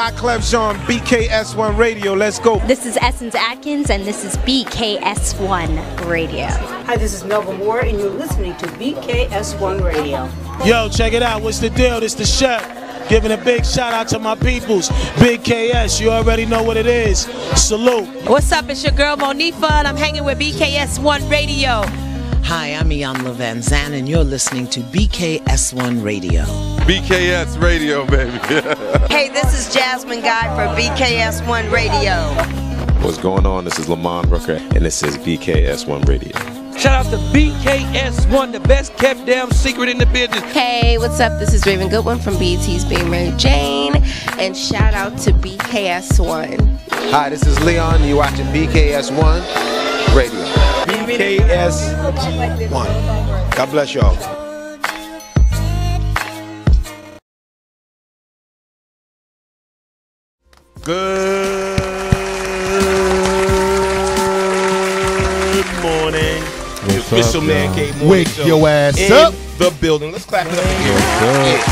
Wyclef Jean, BKS1 Radio. Let's go. This is Essence Atkins, and this is BKS1 Radio. Hi, this is Nova Moore, and you're listening to BKS1 Radio. Yo, check it out. What's the deal? This the chef. Giving a big shout out to my peoples. Big KS, you already know what it is. Salute. What's up? It's your girl Monifa, and I'm hanging with BKS1 Radio. Hi, I'm Iyanla Van Zandt, and you're listening to BKS1 Radio. BKS Radio, baby. Hey, this is Jasmine Guy for BKS1 Radio. What's going on? This is Lamont Rooker, and this is BKS1 Radio. Shout out to BKS1, the best kept damn secret in the business. Hey, what's up? This is Raven Goodwin from BET's Being Mary Jane, and shout out to BKS1. Hi, this is Leon. You're watching BKS1 Radio. BKS1. God bless y'all. Good morning. The official Man Cave Morning Wake Show your ass in up. the building. Let's clap it up again. There you go.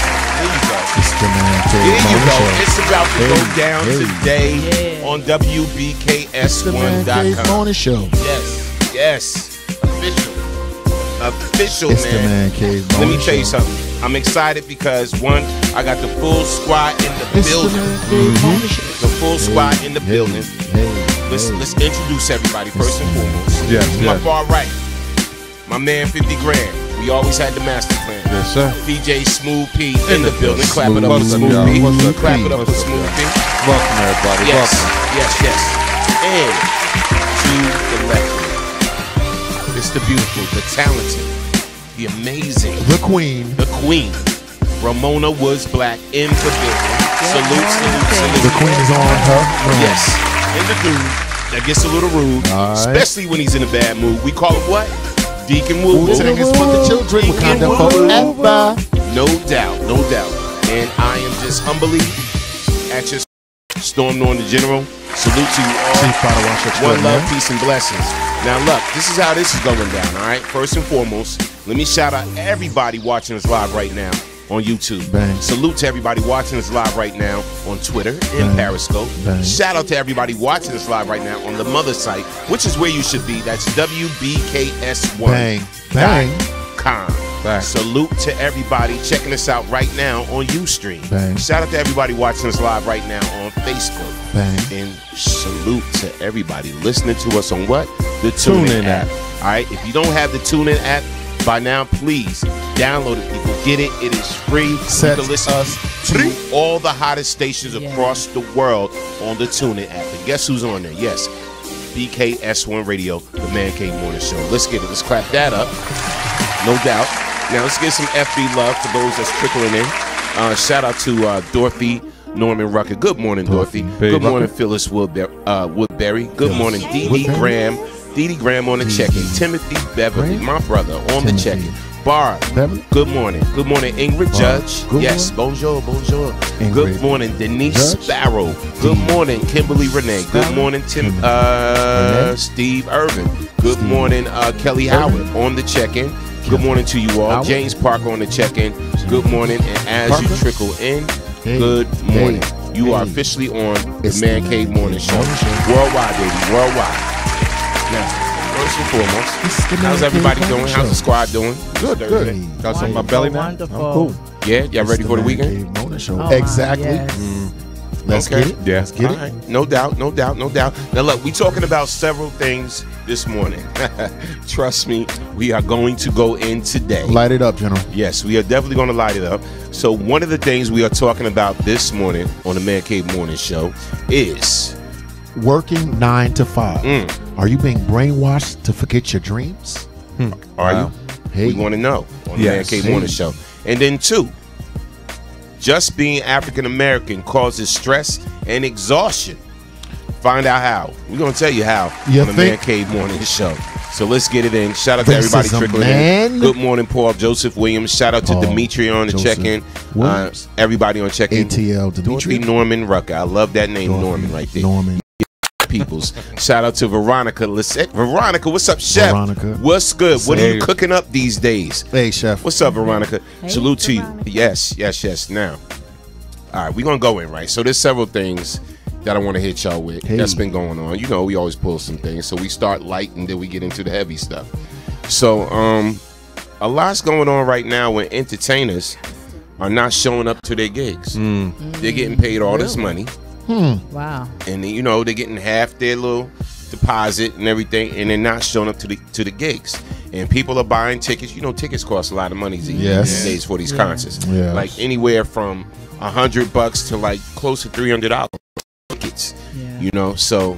It's the Man Cave There you Morning go. Show. It's about to go down today on WBKS1.com. Cave Morning Show. Yes. Official, It's the Man Cave Let Morning me tell you Show. something. I'm excited because, one, I got the full squad in the It's the building. Man Cave Morning Show. The full squad in the building. Let's introduce everybody first and foremost. Yes, To my yes. far right, my man 50 Grand. We always had the master plan. Yes, sir. DJ Smooth P in the building. Clap it up for What's up, Smooth y'all? P. What's up, Clap P? it up for What's up, Smooth P. Welcome, everybody. Yes, Welcome. yes. And to the left, it's the beautiful, the talented, the amazing, The Queen. the queen, Ramona Woods Black in the building. Salute. The Queen is on her throne. Yes, and the dude that gets a little rude, All right. especially when he's in a bad mood. We call him what? Deacon Woo. Wu-Tang is for the children. Wakanda forever. No doubt. And I am just humbly at your Storm Norm the General. Salute to you all. Chief Potter Wash One love, Extraordinaire. peace, and blessings. Now, look, this is how this is going down, all right? First and foremost, let me shout out everybody watching us live right now on YouTube. Bang. Salute to everybody watching us live right now on Twitter and Bang. Periscope. Bang. Shout out to everybody watching us live right now on the mother site, which is where you should be. That's WBKS1.com. Bang. Salute to everybody checking us out right now on Ustream. Bang. Shout out to everybody watching us live right now on Facebook. Bang. And salute to everybody listening to us on what? The TuneIn app. All right. If you don't have the TuneIn app by now, please download it. People get it. It is free. Set you can listen us to all the hottest stations across the world on the TuneIn app. And guess who's on there? Yes, BKS1 Radio, the Man Cave Morning Show. Let's get it. Let's clap that up. No doubt. Now let's get some FB love for those that's trickling in. Shout out to Dorothy Norman Rucker. Good morning, Dorothy. Good morning, Phyllis Woodbury. Good morning, Dee Dee Graham. Dee Dee Graham on the check-in. Timothy Beverly, my brother, on the check-in. Barb, good morning. Good morning, Ingrid Judge. Yes, bonjour. Good morning, Denise Sparrow. Good morning, Kimberly Renee. Good morning, Steve Irvin. Good morning, Kelly Howard on the check-in. Good morning to you all. James Parker on the check-in. Good morning, and as you trickle in, good morning. You are officially on the Man Cave Morning Show. Worldwide, baby, worldwide. Now, first and foremost, how's everybody doing? How's the squad doing? Good. Got some in my belly now. Wonderful. I'm cool. Yeah, y'all ready for the weekend? Exactly. Yes. Let's get it. Yeah. Let's get All it. right. No doubt. Now look, we talking about several things this morning. Trust me, we are going to go in today. Light it up, General. Yes, we are definitely going to light it up. So one of the things we are talking about this morning on the Man Cave Morning Show is Working 9 to 5. Are you being brainwashed to forget your dreams? Are you? Hey. We want to know on the Man Cave Morning Show. And then 2, just being African American causes stress and exhaustion. Find out how. We're going to tell you how on the Man Cave Morning Show. So let's get it in. Shout out to everybody trickling in. Good morning, Paul Joseph Williams. Shout out to Dimitri on the check-in. Everybody on check-in. ATL Dimitri. Norman Rucker. I love that name, Norman, right there. Norman. Peoples. Shout out to Veronica Lissette. Veronica, what's up, Chef? Veronica. What's good? What are you cooking up these days? Hey, Chef. What's up, Veronica? Hey, Salute to you. Veronica. Yes. Now, All right, we're going to go in, right? So there's several things that I want to hit y'all with that's been going on. You know, we always pull some things. So we start light and then we get into the heavy stuff. So a lot's going on right now when entertainers are not showing up to their gigs. They're getting paid all this money. Wow. And you know, they're getting half their little deposit and everything, and they're not showing up to the gigs. And people are buying tickets. You know, tickets cost a lot of money these days for these concerts. Like anywhere from $100 to like close to $300 tickets. You know, so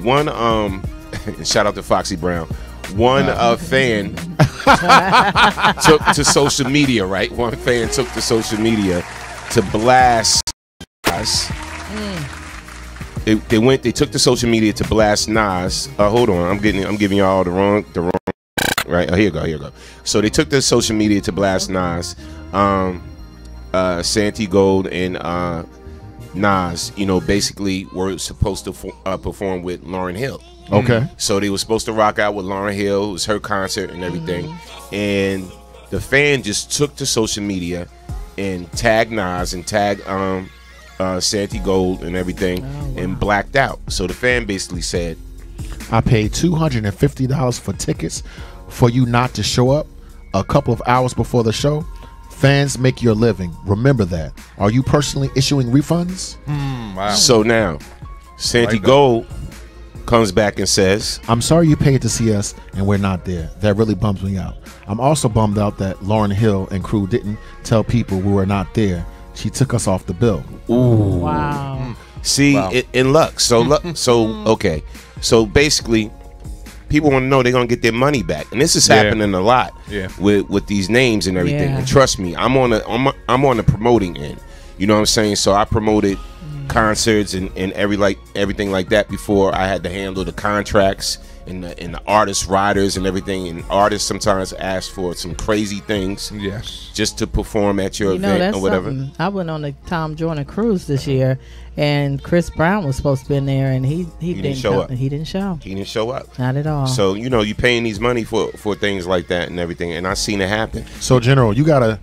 one shout out to Foxy Brown. One fan took to social media, right? One fan took to social media to blast us. They took to social media to blast Nas. Hold on, I'm giving y'all the wrong right. Here you go. So they took to social media to blast Nas, Santi Gold and Nas. You know, basically were supposed to perform with Lauryn Hill. Okay. So they were supposed to rock out with Lauryn Hill. It was her concert and everything. And the fan just took to social media and tagged Nas and tagged Santi Gold and everything and blacked out. So the fan basically said, I paid $250 for tickets for you not to show up a couple of hours before the show. Fans make your living. Remember that. Are you personally issuing refunds? Wow. So now, Santi Gold comes back and says, I'm sorry you paid to see us and we're not there. That really bums me out. I'm also bummed out that Lauryn Hill and crew didn't tell people we were not there. She took us off the bill. Ooh. Wow. See, in luck. So okay. So basically, people want to know they're gonna get their money back, and this is happening a lot with these names and everything. And trust me, I'm on the promoting end. You know what I'm saying? So I promoted concerts and everything like that before I had to handle the contracts and the artist riders and everything. And artists sometimes ask for some crazy things, just to perform at your event or whatever. I went on a Tom Joyner cruise this year, and Chris Brown was supposed to be in there, and he didn't show up. He didn't show. He didn't show up. Not at all. So you know, you paying these money for things like that and everything, and I seen it happen. So General, you gotta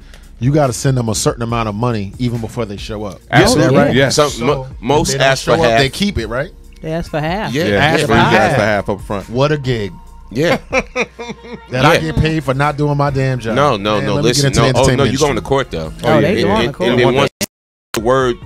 send them a certain amount of money even before they show up. Absolutely, right? Yes. So most ask for half. They keep it, right? They ask for half. Ask for half up front. What a gig. Yeah. I get paid for not doing my damn job. No. Listen, you going to court though. They going to court. And then once the word,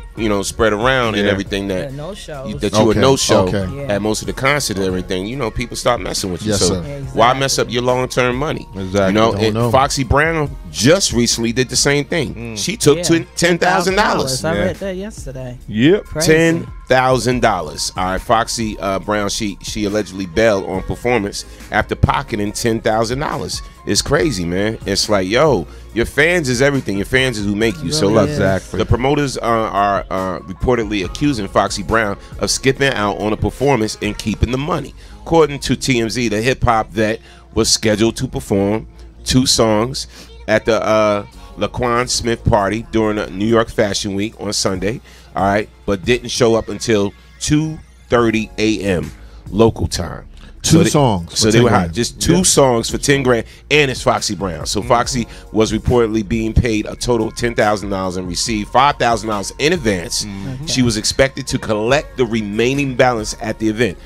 spread around and everything that no shows. that you were no show at most of the concerts and everything, people start messing with you. Yes, so why mess up your long-term money? Exactly. Foxy Brown just recently did the same thing. She took $10,000. I read that yesterday. Yep. $10,000. All right, Foxy Brown, she allegedly bailed on performance after pocketing $10,000. It's crazy, man. It's like, yo, your fans is everything. Your fans is who make you. So the promoters are reportedly accusing Foxy Brown of skipping out on a performance and keeping the money. According to TMZ, the hip-hop vet was scheduled to perform 2 songs at the Laquan Smith party during the New York Fashion Week on Sunday, all right, but didn't show up until 2:30 a.m. local time. Two songs. So they were hot. Just 2 songs for $10,000, and it's Foxy Brown. So Foxy was reportedly being paid a total of $10,000 and received $5,000 in advance. She was expected to collect the remaining balance at the event.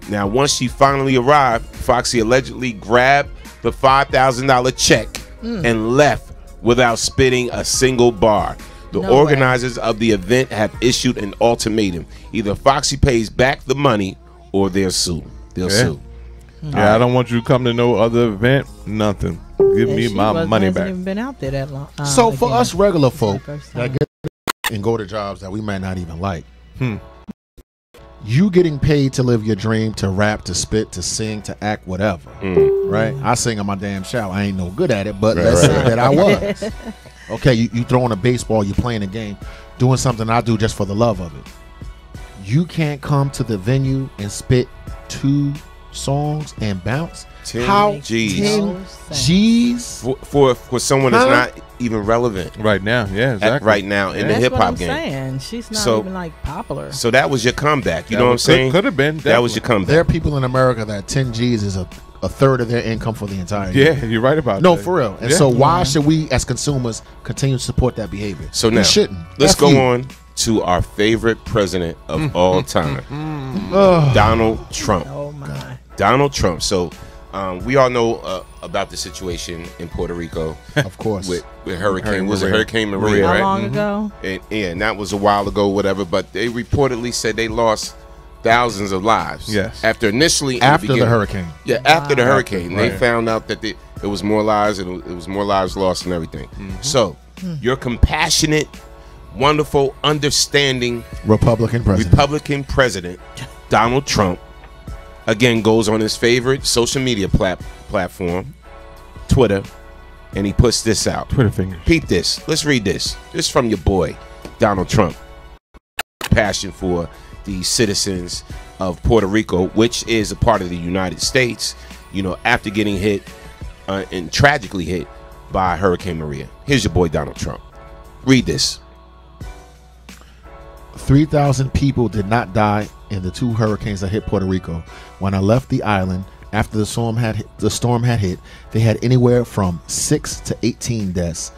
Now, once she finally arrived, Foxy allegedly grabbed the $5,000 check and left without spitting a single bar. The organizers of the event have issued an ultimatum: either Foxy pays back the money or they'll sue. They'll sue. Yeah, I don't want you to come to no other event. Nothing. Give me my money back. Even been out there that long. So for us regular folk that get and go to jobs that we might not even like, you getting paid to live your dream, to rap, to spit, to sing, to act, whatever, right? I sing on my damn shout. I ain't no good at it, but let's say that I was. Okay, you throwing a baseball, you playing a game, doing something I do just for the love of it. You can't come to the venue and spit 2 songs and bounce. How 10 G's. 10 G's For someone that's not even relevant right now. Yeah, exactly. Right now in the hip hop game. Saying. She's not even like popular. So that was your comeback. You know what I'm saying? Could have been. That was your comeback. There are people in America that 10 G's is a third of their income for the entire year. Yeah, you're right about that. No, for real. And so why should we as consumers continue to support that behavior? So now, we shouldn't. Let's go on to our favorite president of all time, Donald Trump. Oh my. Donald Trump. So we all know about the situation in Puerto Rico, of course, with Hurricane. Was it Hurricane Maria? How long ago? And that was a while ago, whatever. But they reportedly said they lost thousands of lives. Yes. After initially after the hurricane. Yeah, after the hurricane, they found out that it was more lives and it was more lives lost and everything. So your compassionate, wonderful, understanding Republican president Donald Trump again goes on his favorite social media platform, Twitter, and he puts this out. Twitter fingers. Peep this. Let's read this. This is from your boy Donald Trump. Passion for the citizens of Puerto Rico, which is a part of the United States, you know, after getting hit and tragically hit by Hurricane Maria. Here's your boy Donald Trump. Read this. 3,000 people did not die in the 2 hurricanes that hit Puerto Rico. When I left the island after the storm had hit, they had anywhere from 6 to 18 deaths.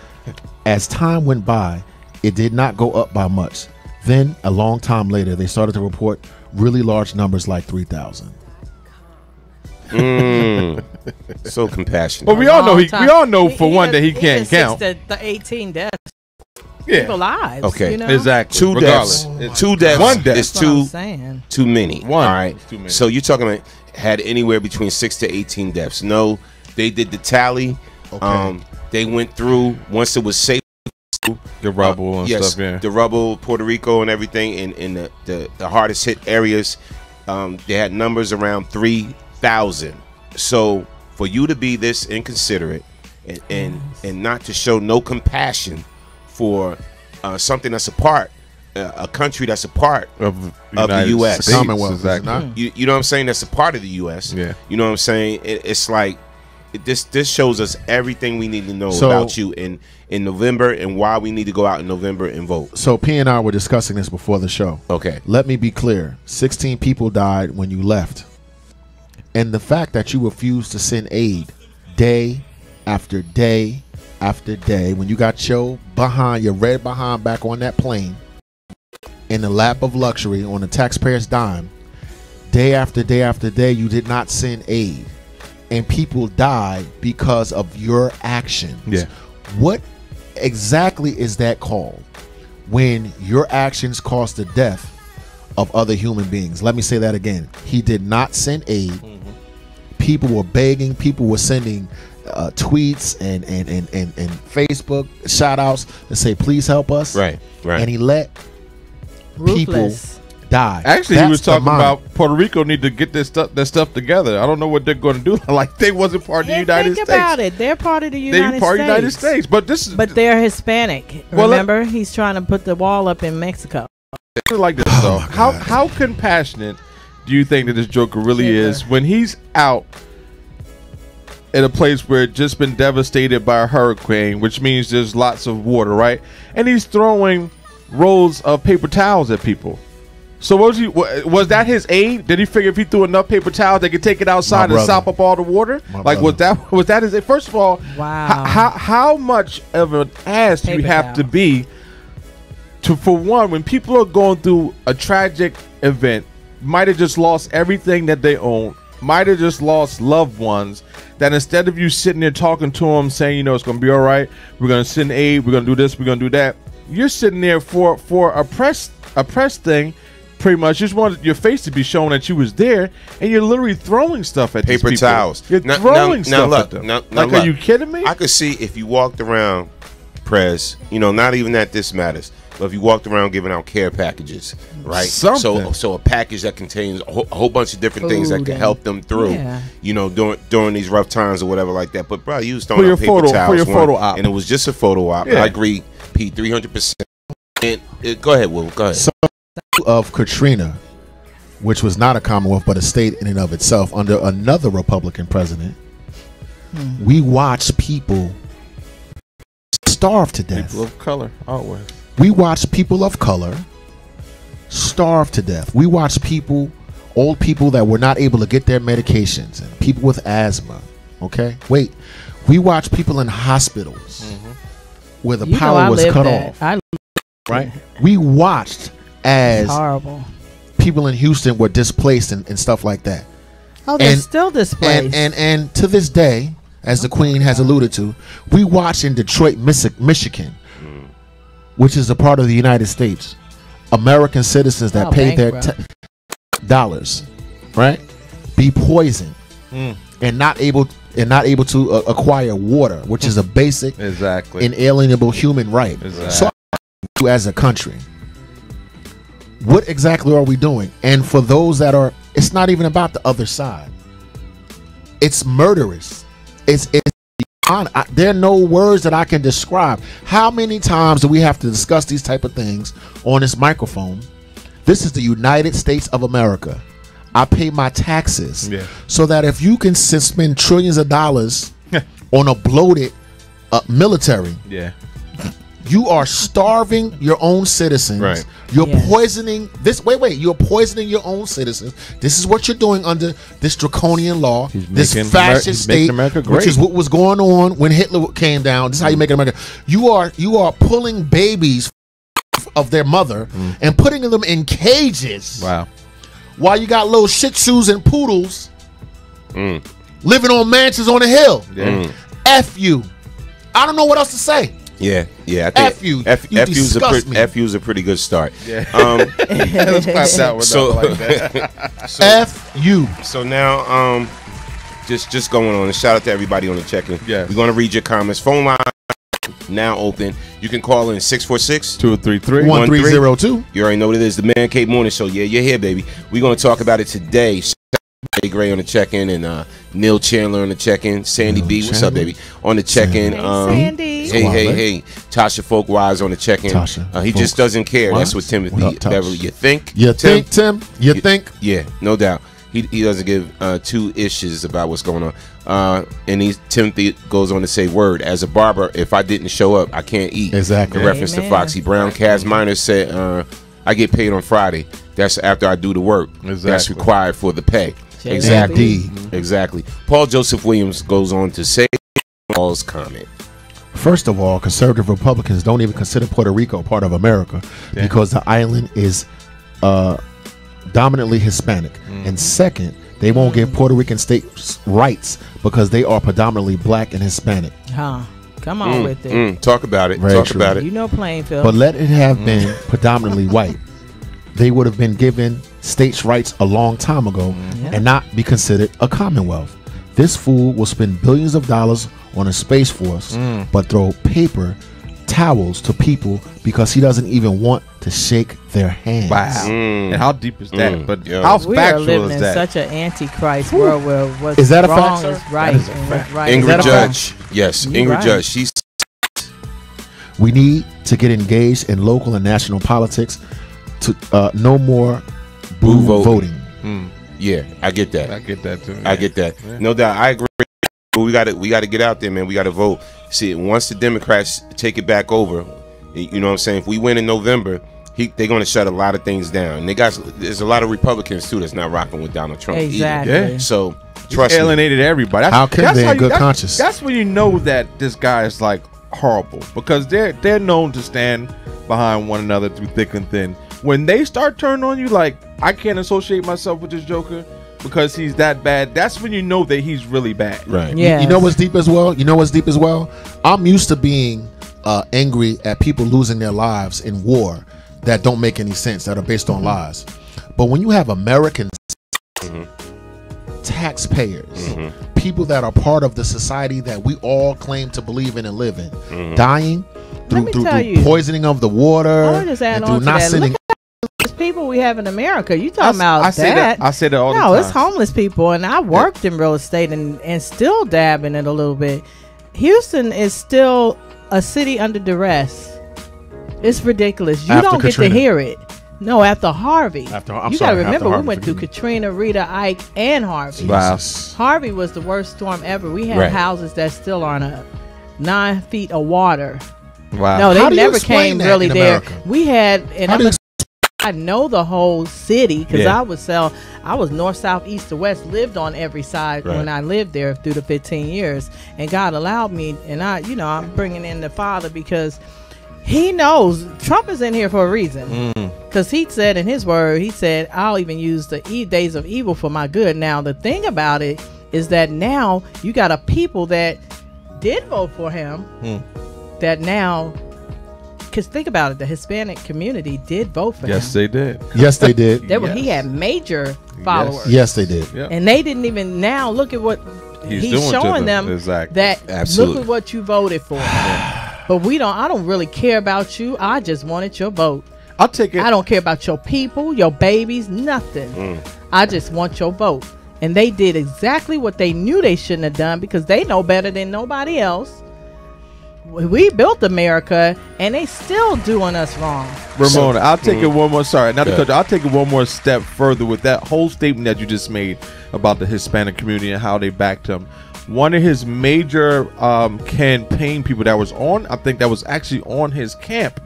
As time went by, it did not go up by much. Then, a long time later, they started to report really large numbers like 3,000. So compassionate. Well, we all know for one that he can't count. 6 to 18 deaths. Yeah. People lives. Okay. You know? Exactly. 2 deaths. 2 deaths. One death. is too many. One. All right. Too many. So you're talking about had anywhere between 6 to 18 deaths. No, they did the tally. Okay. They went through once it was safe. The rubble and stuff, yeah. The rubble, Puerto Rico and everything in the hardest hit areas. They had numbers around 3,000. So for you to be this inconsiderate and not to show no compassion for something that's a country that's a part of the U.S. Commonwealth, exactly. You know what I'm saying? That's a part of the U.S. Yeah. You know what I'm saying? It's like this shows us everything we need to know about you in November and why we need to go out in November and vote. So P and I were discussing this before the show. Okay. Let me be clear. 16 people died when you left. And the fact that you refused to send aid day after day after day, when you got your red behind back on that plane in the lap of luxury on the taxpayer's dime, day after day after day, you did not send aid. And people died because of your actions. Yeah. What exactly is that called? When your actions caused the death of other human beings. Let me say that again. He did not send aid. People were begging. People were sending tweets and Facebook shout outs to say, please help us. Right. And he let Ruthless. people die. Actually, he was talking about Puerto Rico need to get their stuff together. I don't know what they're going to do. Like they wasn't part of the United States. Think about it. They're part of the United States. They're part of the United States. But they're Hispanic. Remember, he's trying to put the wall up in Mexico. Like this though. How compassionate do you think that this Joker really is when he's out in a place where it's just been devastated by a hurricane, which means there's lots of water, right? And he's throwing rolls of paper towels at people. So was that his aid? Did he figure if he threw enough paper towels, they could take it outside and sop up all the water? Was that his aid? First of all, wow. How much of an ass do you have to be for one, when people are going through a tragic event, might have just lost everything that they own, might have just lost loved ones, that instead of you sitting there talking to them saying, it's going to be all right, we're going to send aid, we're going to do this, we're going to do that, you're sitting there for a press thing, pretty much just wanted your face to be shown that you was there, and you're literally throwing stuff at paper these people. Towels. You're throwing stuff at them. Are you kidding me? I could see if you walked around, Prez, not even that this matters, but if you walked around giving out care packages, right? Something. So a package that contains a whole bunch of different things that can help them through, during these rough times or whatever like that. But bro, you was throwing out paper towels for your photo op, and it was just a photo op. Yeah. I agree, P, 300%. And go ahead, Will. Go ahead. Of Katrina, which was not a commonwealth but a state in and of itself under another Republican president, we watched people starve to death. People of color, always. We watched people of color starve to death. We watched old people that were not able to get their medications, and people with asthma. Okay, wait. We watched people in hospitals where the power was cut off. Right? We watched as horrible people in Houston were displaced and stuff like that. Oh, they're still displaced. And to this day, as the Queen has alluded to, we watch in Detroit, Michigan, which is a part of the United States, American citizens that pay their dollars, right, be poisoned and not able to acquire water, which is a basic, inalienable human right. So, as a country, what exactly are we doing? And for those that are, it's not even about the other side. It's murderous. It's there are no words that I can describe. How many times do we have to discuss these type of things on this microphone? This is the United States of America. I pay my taxes so that if you can spend trillions of dollars on a bloated military, you are starving your own citizens. Right. You're poisoning this. Wait. You're poisoning your own citizens. This is what you're doing under this draconian law, this fascist state, which is what was going on when Hitler came down. This is how you make America. You are pulling babies of their mother and putting them in cages. Wow. While you got little Shih Tzus and poodles living on mansions on a hill. F you. I don't know what else to say. Yeah. I think F you. FU's a pretty good start. Yeah. Let's clap that one up like that. F you. So now, just going on. And shout out to everybody on the check-in. Yeah. We're gonna read your comments. Phone line now open. You can call in 646-233-1302. You already know what it is. The Man Cave Morning Show. Yeah, you're here, baby. We're gonna talk about it today. Jay Gray on the check-in and Neil Chandler on the check-in. Sandy B, what's up, baby? On the check-in. Sandy. Hey. Tasha Folkwise on the check-in. He just doesn't care. That's what Timothy Beverly. You think? Tim? You think? Yeah, no doubt. He doesn't give two issues about what's going on. And Timothy goes on to say, word, as a barber, if I didn't show up, I can't eat. Exactly. In reference to Foxy Brown. Kaz Minor said, I get paid on Friday. That's after I do the work. That's required for the pay. Exactly. Paul Joseph Williams goes on to say Paul's comment. First of all, conservative Republicans don't even consider Puerto Rico part of America because the island is dominantly Hispanic. And second, they won't give Puerto Rican states rights because they are predominantly black and Hispanic. Come on with it. Talk about it. About it. You know Plainfield. But let it have been predominantly white. They would have been given states' rights a long time ago and not be considered a commonwealth. This fool will spend billions of dollars on a space force but throw paper towels to people because he doesn't even want to shake their hands. Wow. And how deep is that? But how factual is that? We are living in such an antichrist world where what's is that wrong a is right. Ingrid Judge. Yes, Ingrid Judge. She's. We need to get engaged in local and national politics. To no more boo voting. Yeah, I get that. I get that too. Yeah. I get that. Yeah. No doubt, I agree. But we got to get out there, man. We got to vote. See, once the Democrats take it back over, you know what I'm saying? If we win in November, they're going to shut a lot of things down. And there's a lot of Republicans too that's not rocking with Donald Trump. Exactly. Either. Yeah. So trust me. Alienated everybody. How can they in good conscience? That's when you know that this guy is like horrible because they're known to stand behind one another through thick and thin. When they start turning on you like, I can't associate myself with this Joker because he's that bad, that's when you know that he's really bad. Right. Yeah. You know what's deep as well? I'm used to being angry at people losing their lives in war that don't make any sense, that are based on lies. But when you have American taxpayers, people that are part of the society that we all claim to believe in and live in, dying through poisoning of the water, through not sending people we have in America. You talking about I say that all the time. No, it's homeless people, and I worked in real estate and still dab in it a little bit. Houston is still a city under duress. It's ridiculous. You don't get to hear it. No, after Harvey. I'm you got sorry, to remember, after we went through Harvey, Katrina, Rita, Ike, and Harvey. Wow. Harvey was the worst storm ever. We had Right. houses that still are on 9 feet of water. Wow. No, How they do you never explain came that really in there. America? We had, and How do you I know the whole city because Yeah. I was north, south, east, to west, lived on every side Right. when I lived there through the 15 years. And God allowed me, and I'm bringing in the Father because He knows Trump is in here for a reason. Because he said in his word, he said, I'll even use the days of evil for my good. Now, the thing about it is that now you got a people that did vote for him that now, because think about it, the Hispanic community did vote for him. Yes, they did. Yes, they did. He had major followers. Yes, they did. Yep. And they didn't even, now look at what he's doing to showing them Exactly. that Absolutely. look at what you voted for. But I don't really care about you. I just wanted your vote. I'll take it. I don't care about your people, your babies, nothing. I just want your vote. And they did exactly what they knew they shouldn't have done because they know better than nobody else. We built America and they still doing us wrong. Ramona, I'll take it one more. Sorry, not to cut you. I'll take it one more step further with that whole statement that you just made about the Hispanic community and how they backed him. One of his major campaign people that was on, I think that was actually on his camp,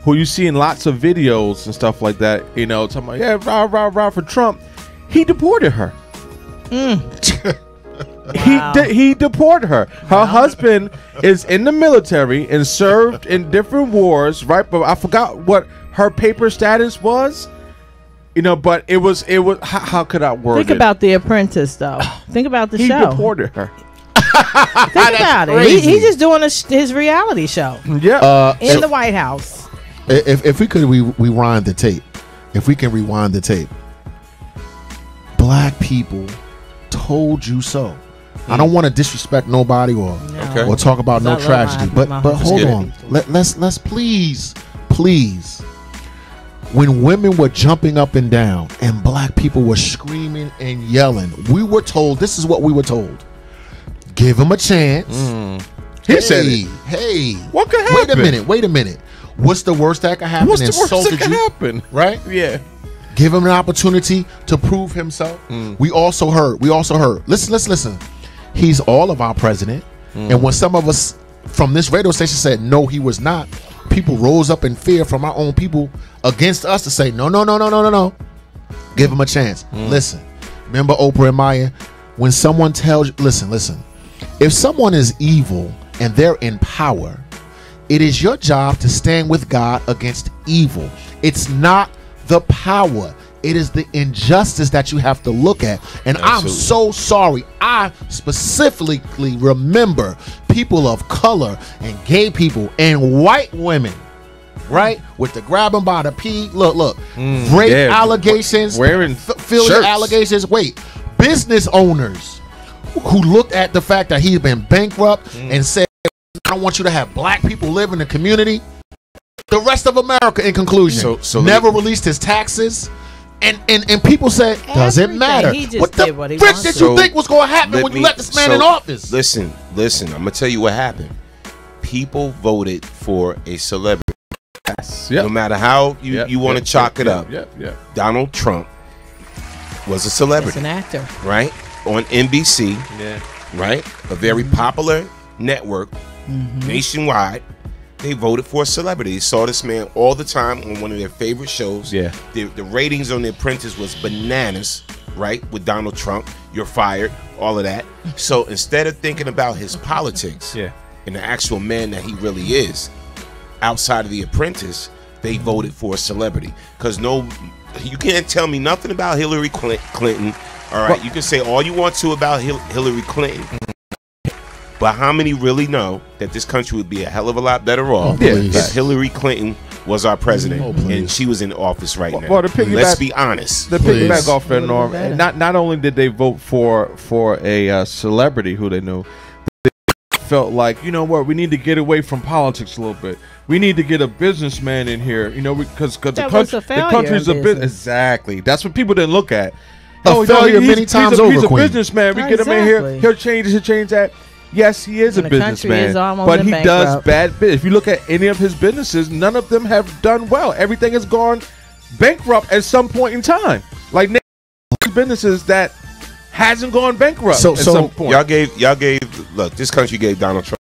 who you see in lots of videos and stuff like that, talking about, yeah, rah, rah, rah for Trump. He deported her. Wow. He deported her. Her husband is in the military and served in different wars, right? But I forgot what her paper status was. But it was. How could I word it? Think about The Apprentice, though. Think about the He show. deported her. Think about it. He's just doing his reality show. Yeah. In the White House. If we could rewind the tape, if we can rewind the tape, black people told you so. I don't want to disrespect nobody or talk about no tragedy, but hold on. Let's please. When women were jumping up and down and black people were screaming and yelling, we were told, this is what we were told. Give him a chance. He said it. Hey, what could happen? Wait a minute. What's the worst that could happen? What's the worst that Insulted could you, happen? right? Yeah. Give him an opportunity to prove himself. We also heard. Listen. He's all of our president. And when some of us from this radio station said, no, he was not, people rose up in fear from our own people against us to say, no. Give him a chance. Listen, remember Oprah and Maya? When someone tells you, listen. If someone is evil and they're in power, it is your job to stand with God against evil. It's not the power. It is the injustice that you have to look at. And I'm so sorry. I specifically remember people of color and gay people and white women, right? With the grab them by the pee. Look. Rape allegations. Wearing failure allegations. Wait. Business owners who looked at the fact that he's been bankrupt and said, I don't want you to have black people live in the community. The rest of America, in conclusion, never released his taxes. And people said, does it matter? What the frick did you think was going to happen when you let this man in office? Listen, I'm going to tell you what happened. People voted for a celebrity. Yes. Yep. No matter how you want to chalk it up. Donald Trump was a celebrity. He's an actor. Right? On NBC. Yeah. Right? A very popular network nationwide. They voted for a celebrity. They saw this man all the time on one of their favorite shows. Yeah. The ratings on The Apprentice was bananas, right? With Donald Trump, you're fired, all of that. So instead of thinking about his politics and the actual man that he really is, outside of The Apprentice, they voted for a celebrity. Because you can't tell me nothing about Hillary Clinton. All right, you can say all you want to about Hillary Clinton. But how many really know that this country would be a hell of a lot better off if Hillary Clinton was our president and she was in office right now? Well, let's be honest. The piggyback off that, Norm. Not only did they vote for a celebrity who they knew, they felt like, you know what, we need to get away from politics a little bit. We need to get a businessman in here, because the country's a business. Exactly. That's what people didn't look at. Failure many times over. He's a businessman. We get him in here. He'll change that. Yes, he is a businessman, but he does bad business. If you look at any of his businesses, none of them have done well. Everything has gone bankrupt at some point in time. Like businesses that hasn't gone bankrupt at some point. Y'all gave. Look, this country gave Donald Trump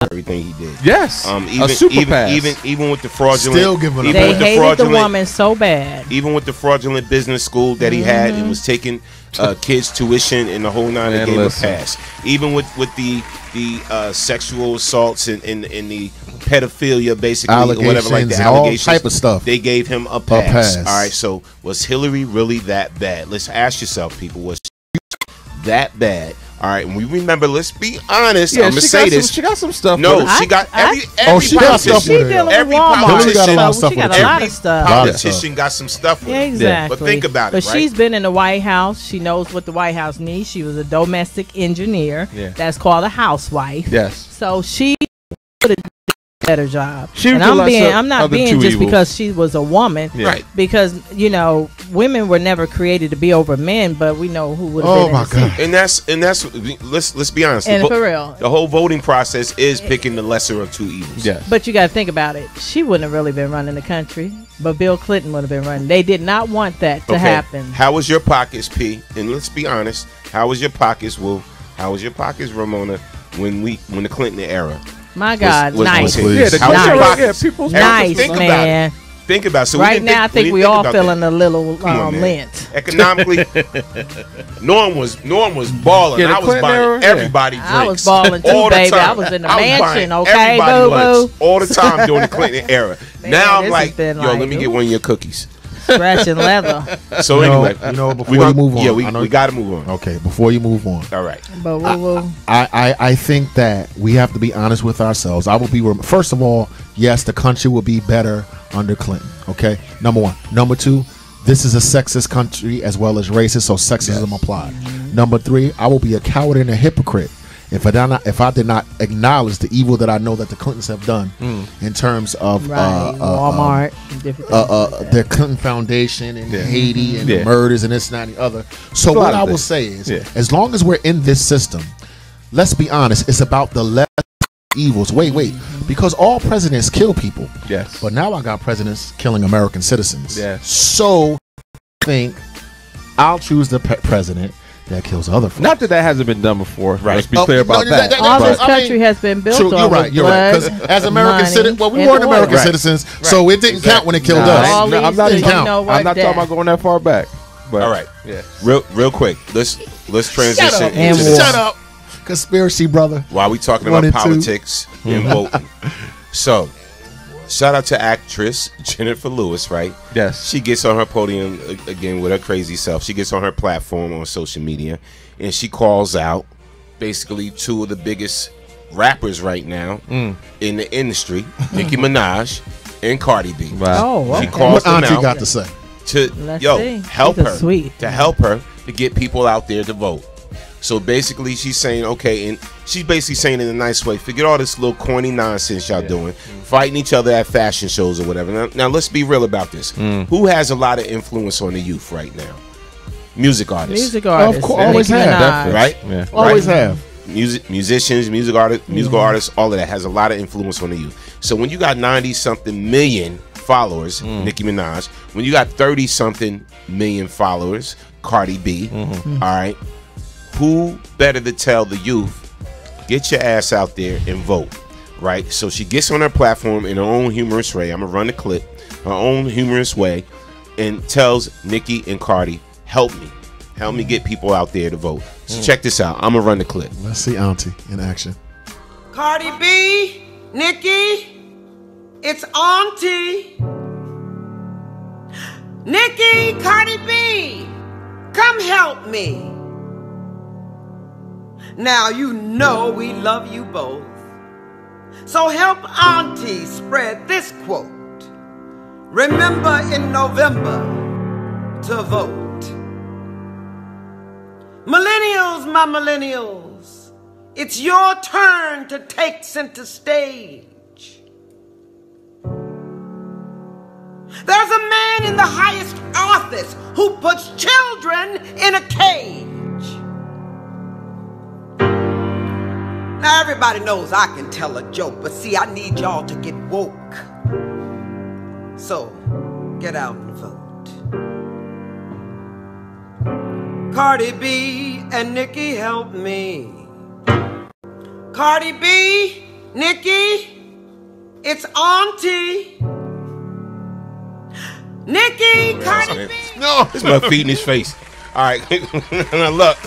everything he did. Yes, even, a super pass. Even with the fraudulent, still giving even they with the hated fraudulent, the woman so bad. Even with the fraudulent business school that he had and was taking kids' tuition and the whole nine, they gave him a pass. Even with the sexual assaults and the pedophilia, basically, or whatever, like the allegations, all type of stuff, they gave him a pass. All right, so was Hillary really that bad? Let's ask yourself, people, was she that bad? All right, and we remember. Let's be honest. I'm gonna say this. She got some stuff. No, she got every she got stuff with her. Every Walmart. got a lot of stuff. She got a lot of stuff. Politician got some stuff with her. Exactly. But think about it. But she's been in the White House. She knows what the White House needs. She was a domestic engineer. Yeah. That's called a housewife. Yes. So she did a better job. And I'm not being just because she was a woman. Yeah. Right. Because, women were never created to be over men, but we know who would have been. Oh my God. And that's let's be honest. And for real. The whole voting process is picking the lesser of two evils. Yes. But you got to think about it. She wouldn't have really been running the country, but Bill Clinton would have been running. They did not want that to happen. How was your pockets, P? And let's be honest. How was your pockets, Wolf? How was your pockets, Ramona, when the Clinton era? My God, nice. Nice, man. Think about it. So right now, I think we all feeling a little lint. Economically, Norm was balling. I was buying everybody drinks. I was balling too, baby. I was in the mansion, okay, boo boo, all the time during the Clinton era. Man, now I'm like, yo, like, let me get one of your cookies. Scratching leather. So anyway, before you move on, we got to move on. Okay, before you move on. All right. But I think that we have to be honest with ourselves. I will be first of all, yes, the country will be better under Clinton. Okay, number one. Number two, this is a sexist country as well as racist, so sexism applied. Number three, I will be a coward and a hypocrite if I did not acknowledge the evil that I know that the Clintons have done in terms of Walmart, their Clinton Foundation and Haiti and the murders and this and that and the other. So what I will say is, as long as we're in this system, let's be honest, it's about the less evils. Wait, because all presidents kill people. Yes. But now I got presidents killing American citizens. Yes. So I think I'll choose the president that kills other folks. Not that hasn't been done before. Right. Let's be clear about that. All this country has been built on. You're right. Because as American citizens, we weren't American citizens, so it didn't count when it killed us. I'm not talking about going that far back. But, all right. Yeah. Real quick. Let's transition. Shut up. Conspiracy, brother. While we talking about politics and voting. So, shout out to actress Jennifer Lewis, right? Yes. She gets on her podium again with her crazy self. She gets on her platform on social media and she calls out basically two of the biggest rappers right now in the industry, Nicki Minaj and Cardi B. Wow. Oh, okay. She calls them Auntie out got to say to help her to get people out there to vote. So basically, she's saying, okay, and she's basically saying in a nice way, forget all this little corny nonsense y'all doing, fighting each other at fashion shows or whatever. Now let's be real about this. Who has a lot of influence on the youth right now? Music artists. Music artists. Of course, always have. Right? Yeah. Always have. Musicians, musical artists, all of that has a lot of influence on the youth. So when you got 90-something million followers, Nicki Minaj, when you got 30-something million followers, Cardi B, all right, who better to tell the youth, get your ass out there and vote, right? So she gets on her platform in her own humorous way. I'm going to run the clip. Her own humorous way, and tells Nicki and Cardi, help me get people out there to vote. So check this out. I'm going to run the clip. Let's see Auntie in action. Cardi B, Nicki, it's Auntie. Nicki, Cardi B, come help me. Now you know we love you both. So help Auntie spread this quote. Remember in November to vote. Millennials, my millennials, it's your turn to take center stage. There's a man in the highest office who puts children in a cage. Now everybody knows I can tell a joke, but see, I need y'all to get woke. So, get out and vote. Cardi B and Nicki help me. Cardi B, Nicki, it's Auntie. Nicki, Cardi B. No, this my feet in his face. All right, look.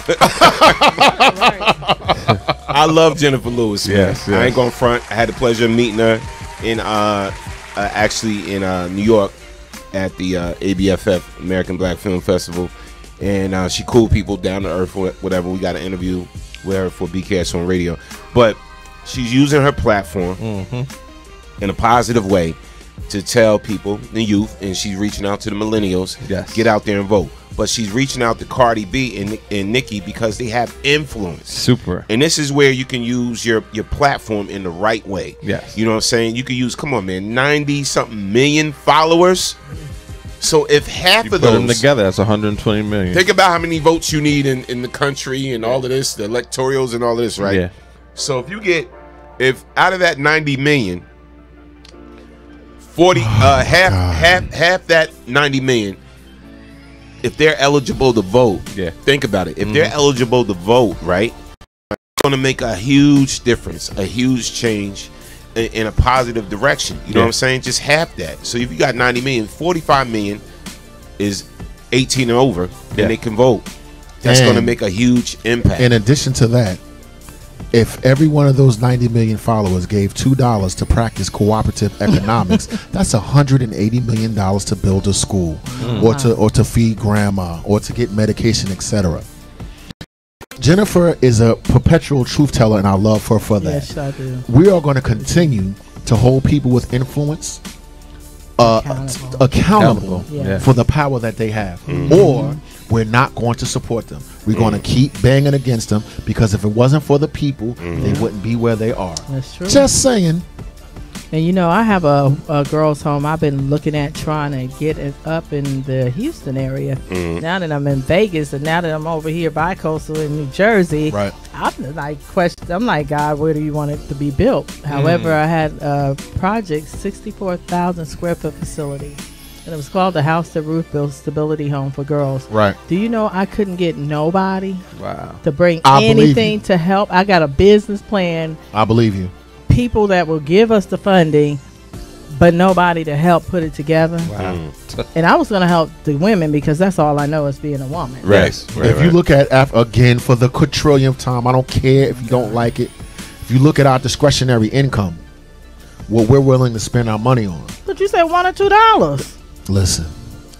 I love Jennifer Lewis. Yes. I ain't gonna front. I had the pleasure of meeting her in actually in New York at the ABFF, American Black Film Festival, and she cool people, down to earth, whatever. We got an interview with her for BKS1 Radio, but she's using her platform in a positive way to tell people, the youth, and she's reaching out to the millennials, get out there and vote. But she's reaching out to Cardi B and Nicki because they have influence. Super. And this is where you can use your platform in the right way. Yes. You know what I'm saying? You can use, come on, man, 90-something million followers. So if half You of put those them together, that's 120 million. Think about how many votes you need in the country and all of this, the electorals and all of this, right? Yeah. So if you get, if out of that 90 million, 40, half that 90 million, if they're eligible to vote, think about it. If they're eligible to vote, right, it's going to make a huge difference, a huge change in a positive direction. You know what I'm saying? Just half that. So if you got 90 million, 45 million is 18 and over, then they can vote. That's going to make a huge impact. In addition to that, if every one of those 90 million followers gave $2 to practice cooperative economics, that's $180 million to build a school, or to feed grandma, or to get medication, etc. Jennifer is a perpetual truth teller, and I love her for that. Yes, I do. We are going to continue to hold people with influence accountable for the power that they have, or we're not going to support them. We're going to keep banging against them, because if it wasn't for the people, they wouldn't be where they are. That's true. Just saying. And you know, I have a girls' home I've been looking at trying to get it up in the Houston area. Now that I'm in Vegas, and now that I'm over here bi-coastal in New Jersey, I'm like, God, where do you want it to be built? However, I had a project, 64,000 square foot facility, and it was called the House to Roof Built Stability Home for Girls. Right. Do you know I couldn't get nobody to bring I anything to help? I got a business plan. I believe you. People that will give us the funding, but nobody to help put it together. Wow. And I was going to help the women, because that's all I know is being a woman. If you look at, again, for the quadrillionth time, I don't care if you don't like it. If you look at our discretionary income, what we're willing to spend our money on. But you said $1 or $2. Listen,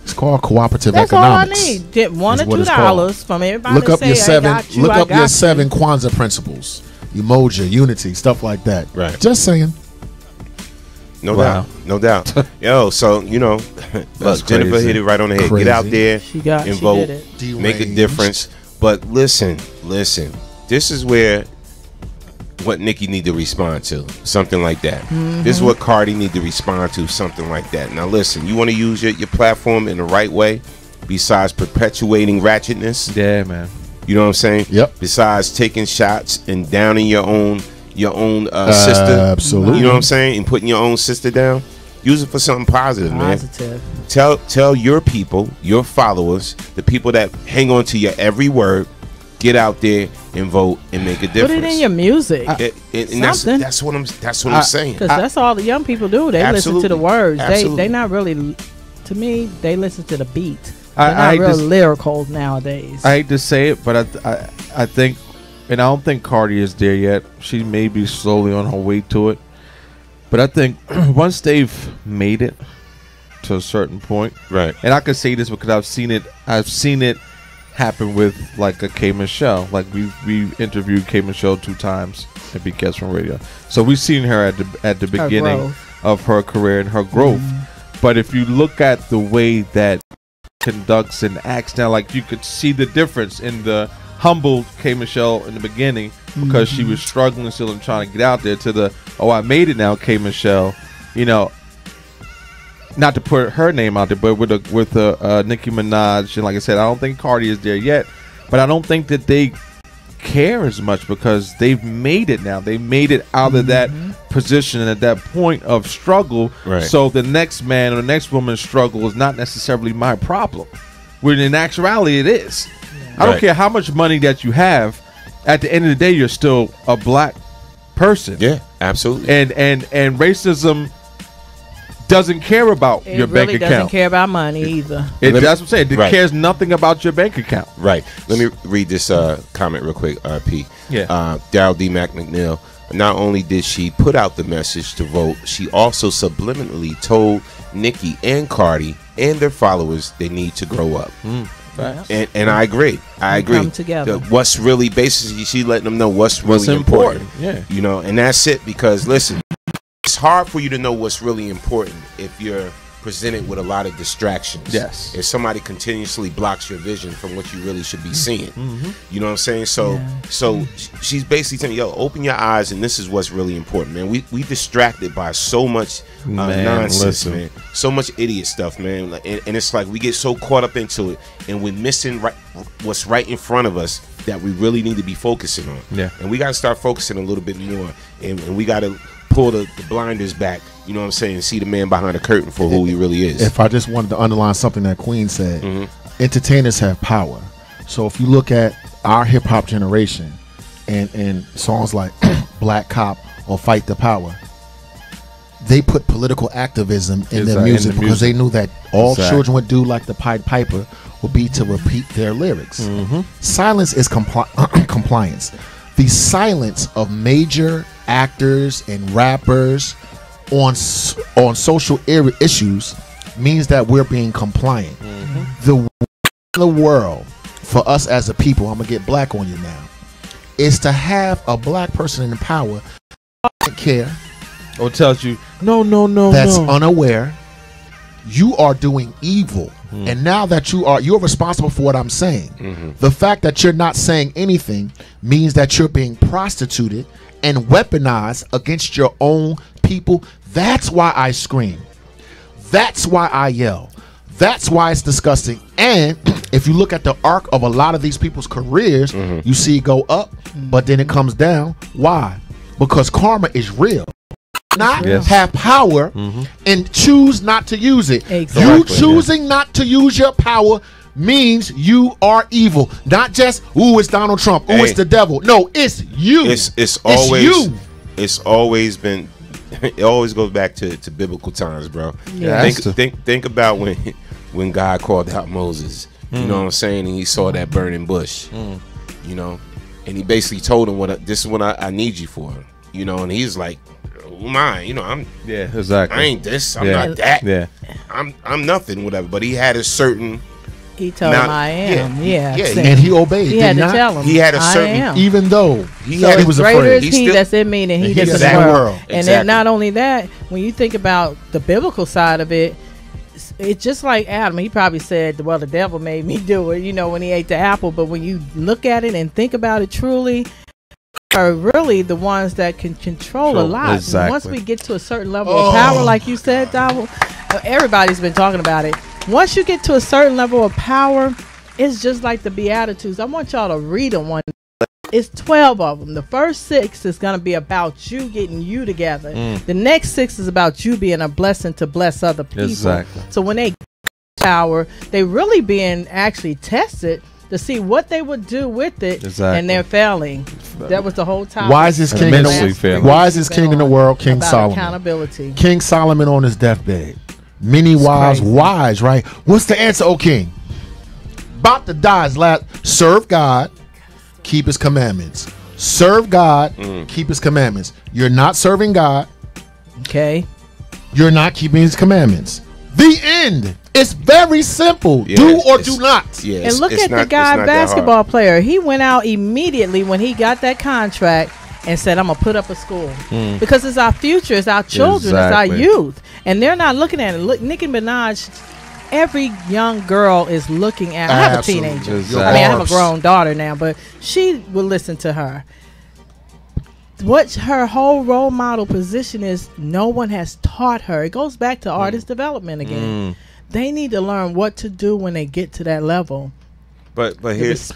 it's called cooperative That's economics. all I need. Get $1 or $2 from everybody. Look up say, your seven. I got you, Look I up got your you. 7 Kwanzaa principles. Umoja, unity, stuff like that. Right. Just saying. No doubt. No doubt. Yo, so, you know, look, Jennifer hit it right on the head. Get out there and vote. Make a difference. But listen. This is where what Nicki need to respond to. Something like that. This is what Cardi need to respond to. Something like that. Now, listen, you want to use your platform in the right way, besides perpetuating ratchetness. Yeah, man. You know what I'm saying? Yep. Besides taking shots and downing your own sister. Absolutely. You know what I'm saying? And putting your own sister down. Use it for something positive, man. Tell your people, your followers, the people that hang on to your every word, get out there and vote and make a difference. Put it in your music. And that's what I'm saying. Because that's all the young people do. They listen to the words. Absolutely. They not really, to me, they listen to the beat. They're not real lyrical nowadays. I hate to say it, but I think, and I don't think Cardi is there yet. She may be slowly on her way to it. But I think once they've made it to a certain point, right? And I can say this because I've seen it happen with like a K Michelle. Like we interviewed K Michelle 2 times at BKS1 Radio, so we've seen her at the beginning of her career and her growth. But if you look at the way that conducts and acts now, like you could see the difference in the humbled K Michelle in the beginning, because she was struggling still and trying to get out there, to the I made it now K Michelle. You know, not to put her name out there, but with Nicki Minaj, and like I said, I don't think Cardi is there yet, but I don't think that they care as much because they've made it now. They made it out of that position and at that point of struggle. Right. So the next man or the next woman's struggle is not necessarily my problem, when in actuality it is. I don't care how much money that you have. At the end of the day, you're still a black person. Yeah, absolutely. And racism doesn't care about your bank account. It really doesn't care about money either. That's what I'm saying. It cares nothing about your bank account. Right. Let me read this comment real quick, P. Yeah. Daryl D. McNeil. Not only did she put out the message to vote, she also subliminally told Nicki and Cardi and their followers they need to grow up. And I agree. I agree. Come together. What's really basically she letting them know what's really important. Yeah. You know, and that's it. Because listen, it's hard for you to know what's really important if you're presented with a lot of distractions. Yes. If somebody continuously blocks your vision from what you really should be seeing. You know what I'm saying? So she's basically telling you, yo, open your eyes, and this is what's really important, man. We distracted by so much nonsense, man. So much idiot stuff, man. And it's like we get so caught up into it, and we're missing what's right in front of us that we really need to be focusing on. Yeah. And we got to start focusing a little bit more, and we got to pull the blinders back, you know what I'm saying, see the man behind the curtain for who he really is. If I just wanted to underline something that Queen said, entertainers have power. So if you look at our hip hop generation and songs like Black Cop or Fight the Power, they put political activism in their music because they knew that all children would do, like the Pied Piper, would be to repeat their lyrics. Silence is compliance. The silence of major actors and rappers on social issues means that we're being compliant. The world for us as a people, I'm gonna get black on you now, is to have a black person in power that care or tells you that's unaware you are doing evil. And now that you're responsible for what I'm saying. The fact that you're not saying anything means that you're being prostituted and weaponized against your own people. That's why I scream. That's why I yell. That's why it's disgusting. And if you look at the arc of a lot of these people's careers, you see it go up, but then it comes down. Why? Because karma is real. Not have power and choose not to use it. You choosing not to use your power means you are evil. Not just, ooh, it's Donald Trump, ooh, it's the devil. No, it's you. It's always you. It's always been it always goes back to biblical times, bro. Think about when God called out Moses. You know what I'm saying? And he saw that burning bush. You know, and he basically told him this is what I need you for. You know, and he's like, mine, you know, I'm exactly. I ain't this, I'm not that. I'm nothing, whatever. But he had a certain. He told him I am. And he obeyed. He had to tell him. He had a certain, even though he was afraid. Is he that's in me than he that's in the world. And then not only that, when you think about the biblical side of it, it's just like Adam. He probably said, well, the devil made me do it, you know, when he ate the apple. But when you look at it and think about it truly, are really the ones that can control a lot. Exactly. Once we get to a certain level of power, like you said, Davo, everybody's been talking about it. Once you get to a certain level of power, it's just like the Beatitudes. I want y'all to read them one. It's 12 of them. The first 6 is going to be about you getting you together. The next 6 is about you being a blessing to bless other people. Exactly. So when they get power, they really being actually tested to see what they would do with it, and they're failing. That was the whole time. Why is this king in the world, King Solomon? Accountability. King Solomon on his deathbed. Many wise, right? What's the answer, O king? About to die is last. Serve God, keep his commandments. Serve God, keep his commandments. You're not serving God. Okay. You're not keeping his commandments. The end. It's very simple. Do or do not. And look at the guy, basketball player. He went out immediately when he got that contract and said, I'm going to put up a school. Because it's our future. It's our children. It's our youth. And they're not looking at it. Look, Nicki Minaj, every young girl is looking at her. I have a teenager. I mean, I have a grown daughter now, but she will listen to her. What her whole role model position is, no one has taught her. It goes back to artist development again. They need to learn what to do when they get to that level. But here's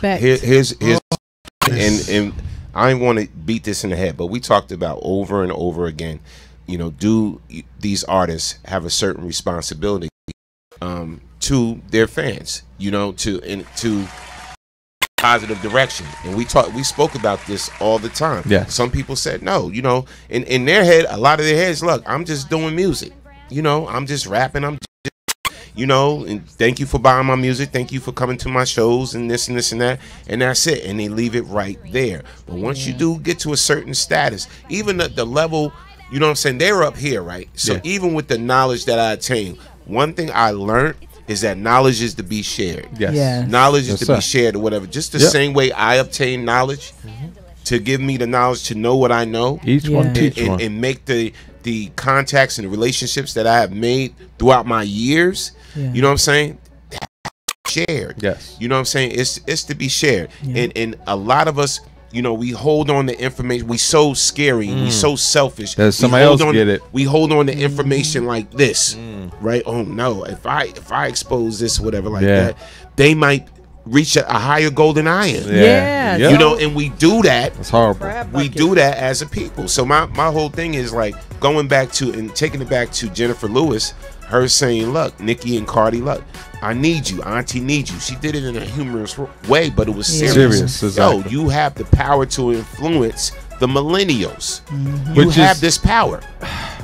and I don't want to beat this in the head, but we talked about over and over again, you know, do these artists have a certain responsibility to their fans, you know, to positive direction. And we spoke about this all the time. Yeah. Some people said no, you know, in their head, a lot of their heads, look, I'm just doing music. You know, I'm just rapping, I'm just, you know, and thank you for buying my music, thank you for coming to my shows and this and this and that, and that's it. And they leave it right there. But once you do get to a certain status, even the level, you know what I'm saying, they're up here, right? So even with the knowledge that I attained, one thing I learned is that knowledge is to be shared. Yes. Knowledge is to be shared or whatever. Just the same way I obtain knowledge, to give me the knowledge to know what I know. Each one teach one. And make the contacts and the relationships that I have made throughout my years, you know what I'm saying? Shared. Yes. You know what I'm saying? It's to be shared. And a lot of us, you know, we hold on to information. We so scary. We so selfish. That somebody else get it. We hold on to information like this, right? Oh no, if I expose this, whatever like that, they might reach a higher goal than I am. You know, and we do that. It's horrible. We do that as a people. So my whole thing is like going back to and taking it back to Jennifer Lewis, her saying, look, Nicki and Cardi, look, I need you. Auntie needs you. She did it in a humorous way, but it was serious. Exactly. Yo, you have the power to influence the millennials. You have this power.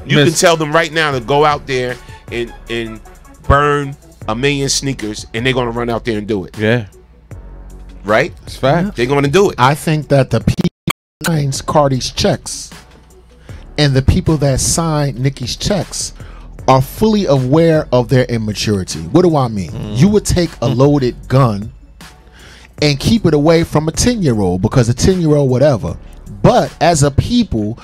You can tell them right now to go out there and burn 1 million sneakers, and they're going to run out there and do it. Yeah. Right? It's fact. They're going to do it. I think that the people that signs Cardi's checks and the people that sign Nicki's checks are fully aware of their immaturity. What do I mean? You would take a loaded gun and keep it away from a 10-year-old because a 10-year-old whatever. But as a people,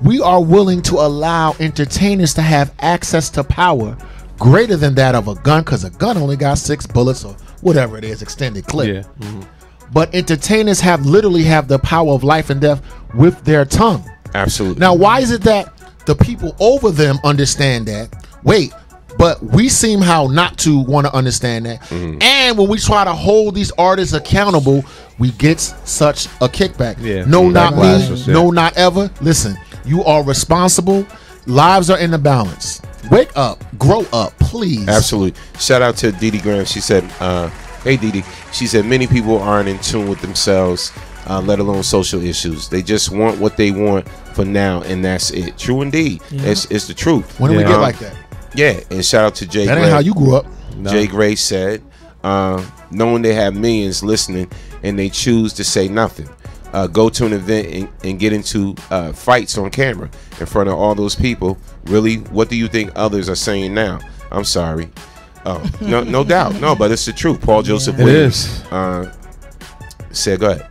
we are willing to allow entertainers to have access to power greater than that of a gun, because a gun only got 6 bullets or whatever it is, extended clip. But entertainers literally have the power of life and death with their tongue. Absolutely. Now, why is it that the people over them understand that? Wait, but we seem how not to want to understand that. And when we try to hold these artists accountable, we get such a kickback. No, not me. No, not ever. Listen, you are responsible. Lives are in the balance. Wake up, grow up, please. Absolutely. Shout out to Dee Dee Graham. She said, hey, Dee Dee. She said, many people aren't in tune with themselves, let alone social issues. They just want what they want for now, and that's it. True indeed. It's the truth. When do we get like that? Yeah, and shout out to Jay Gray. That ain't how you grew up. Jay Gray said, knowing they have millions listening and they choose to say nothing. Go to an event and get into fights on camera in front of all those people. Really, what do you think others are saying now? I'm sorry. Oh, no doubt. No, but it's the truth. Paul Joseph Williams said, go ahead.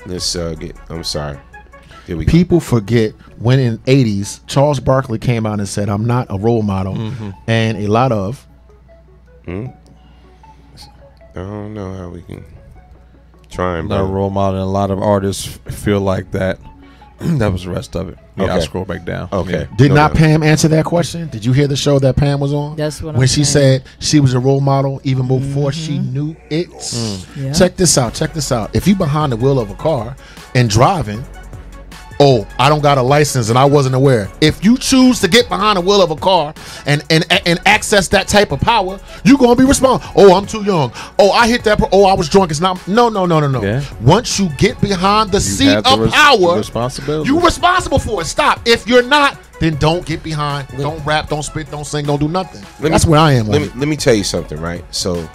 Let's get, I'm sorry. Here we go. People forget when in 80s, Charles Barkley came out and said, I'm not a role model. And a lot of... I don't know how we can try and... Not a role model, and a lot of artists feel like that. That was the rest of it. Yeah, I'll scroll back down. Okay. Did not Pam answer that question? Did you hear the show that Pam was on? That's what when she said she was a role model even before she knew it. Check this out. Check this out. If you behind the wheel of a car and driving, oh, I don't got a license and I wasn't aware. If you choose to get behind the wheel of a car and access that type of power, you're gonna be responsible. Oh, I'm too young. Oh, I hit that. Oh, I was drunk. It's not. No. Yeah. Once you get behind the seat of power, you're responsible for it. Stop. If you're not, then don't get behind. Don't rap. Don't spit. Don't sing. Don't do nothing. That's where I am. Let me tell you something, right? So,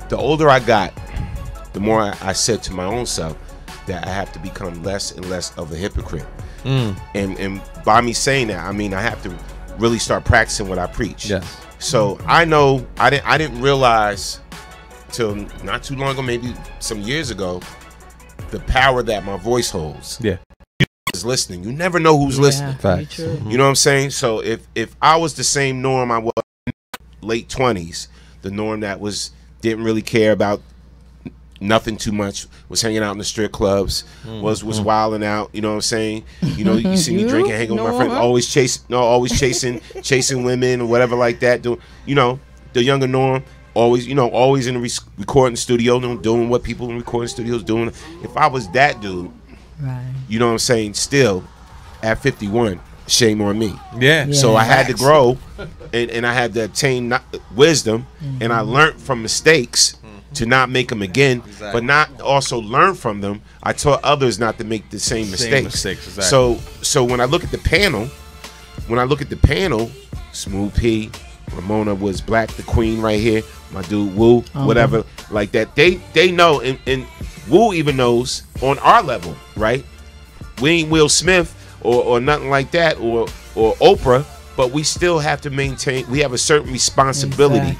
the older I got, the more I said to my own self that I have to become less and less of a hypocrite. And by me saying that, I mean I have to really start practicing what I preach. Yes. So I know I didn't realize till not too long ago, maybe some years ago, the power that my voice holds. Yeah. Is listening. You never know who's listening. Facts. You know what I'm saying? So if I was the same norm I was in late 20s, the norm that didn't really care about nothing too much, was hanging out in the strip clubs, was wilding out, you know what I'm saying? You know, you see me drinking, hanging with my friends, always chasing women or whatever like that. You know, the younger norm, always in the recording studio, doing what people in recording studios doing. If I was that dude, you know what I'm saying, still at 51, shame on me. Yeah. So I had to grow and I had to obtain wisdom and I learned from mistakes. to not make them again, but not also learn from them. I taught others not to make the same mistakes. Exactly. So when I look at the panel, Smooth P, Ramona was Black, the queen right here, my dude Wu, whatever, like that. They know, and Wu even knows on our level, right? We ain't Will Smith or nothing like that, or Oprah, but we still have to maintain. We have a certain responsibility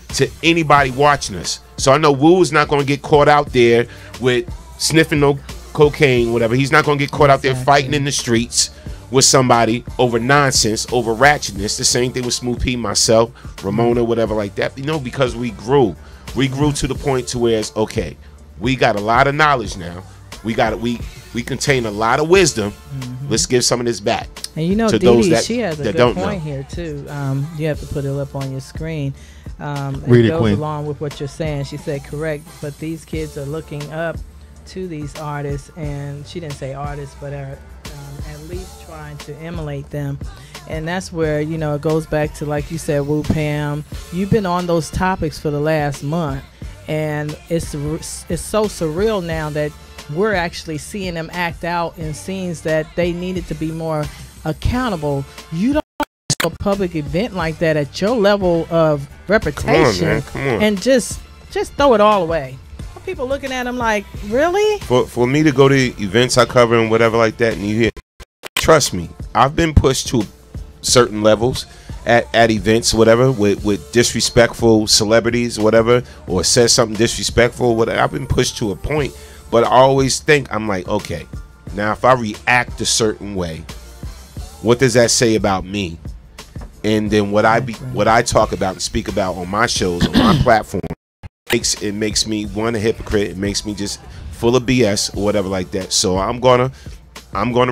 to anybody watching us. So I know Wu is not going to get caught out there with sniffing no cocaine, whatever. He's not going to get caught out there fighting in the streets with somebody over nonsense, over ratchetness. The same thing with Smooth P, myself, Ramona, whatever like that. You know, because we grew to the point to where it's okay. We got a lot of knowledge now. We contain a lot of wisdom. Let's give some of this back. And you know, to Dee those Dee, that, she has a that good don't point know. here too. You have to put it up on your screen. Read it it, goes Queen. along with what you're saying. She said correct, but these kids are looking up to these artists, and she didn't say artists, but are at least trying to emulate them. And that's where, you know, it goes back to, like you said, Wu Pam. You've been on those topics for the last month, and it's so surreal now that we're actually seeing them act out in scenes that they needed to be more accountable. You don't have a public event like that at your level of reputation. Come on. And just throw it all away. People looking at them like, really? For me to go to events I cover and whatever like that, and you hear, trust me, I've been pushed to certain levels at events, whatever, with disrespectful celebrities, whatever, or says something disrespectful, whatever. I've been pushed to a point, but I always think, I'm like, okay, now if I react a certain way, what does that say about me? And then what I talk about and speak about on my shows, on my platform, it makes me one, a hypocrite. It makes me just full of BS or whatever like that. So I'm gonna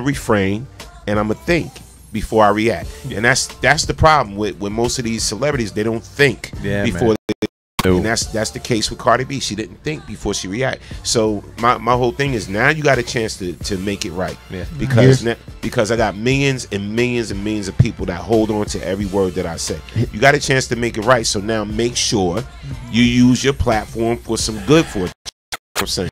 refrain, and I'm gonna think before I react. And that's the problem with most of these celebrities. They don't think before they. And that's the case with Cardi B. She didn't think before she react. So my whole thing is, now you got a chance to make it right. Because I got millions and millions and millions of people that hold on to every word that I say. You got a chance to make it right. So now make sure you use your platform for some good for it. I'm saying.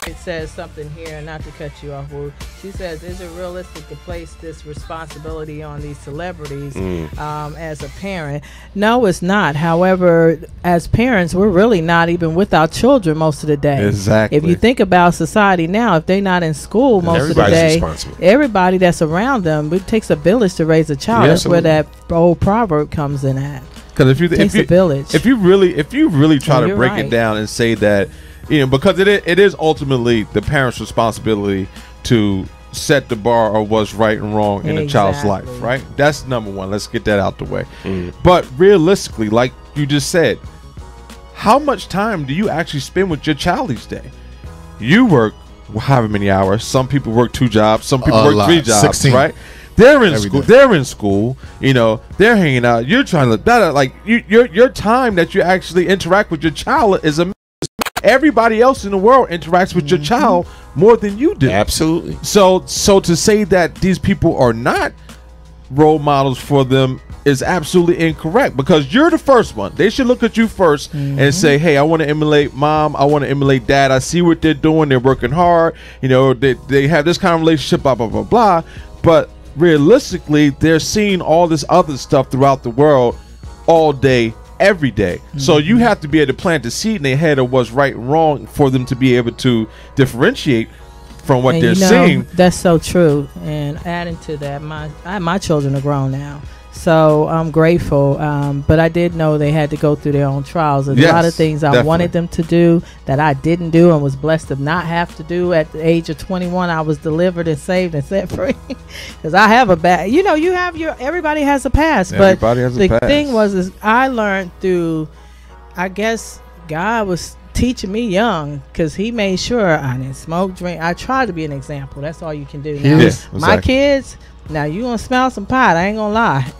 It says something here, not to cut you off, Wu. She says, is it realistic to place this responsibility on these celebrities as a parent? No, it's not. However, as parents, we're really not even with our children most of the day. Exactly. If you think about society now, if they're not in school most of the day, everybody that's around them, it takes a village to raise a child. That's where that old proverb comes in at. Because if you really try to break it down and say that, you know, because it is ultimately the parent's responsibility to set the bar of what's right and wrong in a child's life, right? That's number one. Let's get that out the way. But realistically, like you just said, how much time do you actually spend with your child each day? You work however many hours. Some people work 2 jobs. Some people work 3 jobs, 16. Right? They're in school. They're in school. You know, they're hanging out. You're trying to look better. Like your time that you actually interact with your child is amazing. Everybody else in the world interacts with your child more than you do. Absolutely. So to say that these people are not role models for them is absolutely incorrect, because you're the first one. They should look at you first and say, hey, I want to emulate mom. I want to emulate dad. I see what they're doing. They're working hard. You know, they have this kind of relationship, blah, blah, blah, blah. But realistically, they're seeing all this other stuff throughout the world all day, every day. So you have to be able to plant the seed in their head of what's right and wrong for them to be able to differentiate from what they're seeing. That's so true. And adding to that, my children are grown now, so I'm grateful. But I did know they had to go through their own trials. There's a lot of things I wanted them to do that I didn't do and was blessed to not have to do. At the age of 21, I was delivered and saved and set free. Because I have a bad, you know, you have everybody has a past. Everybody has a past. The thing was, I learned through, I guess God was teaching me young, because he made sure I didn't smoke, drink. I tried to be an example. That's all you can do now. My kids, now you gonna smell some pot, I ain't gonna lie.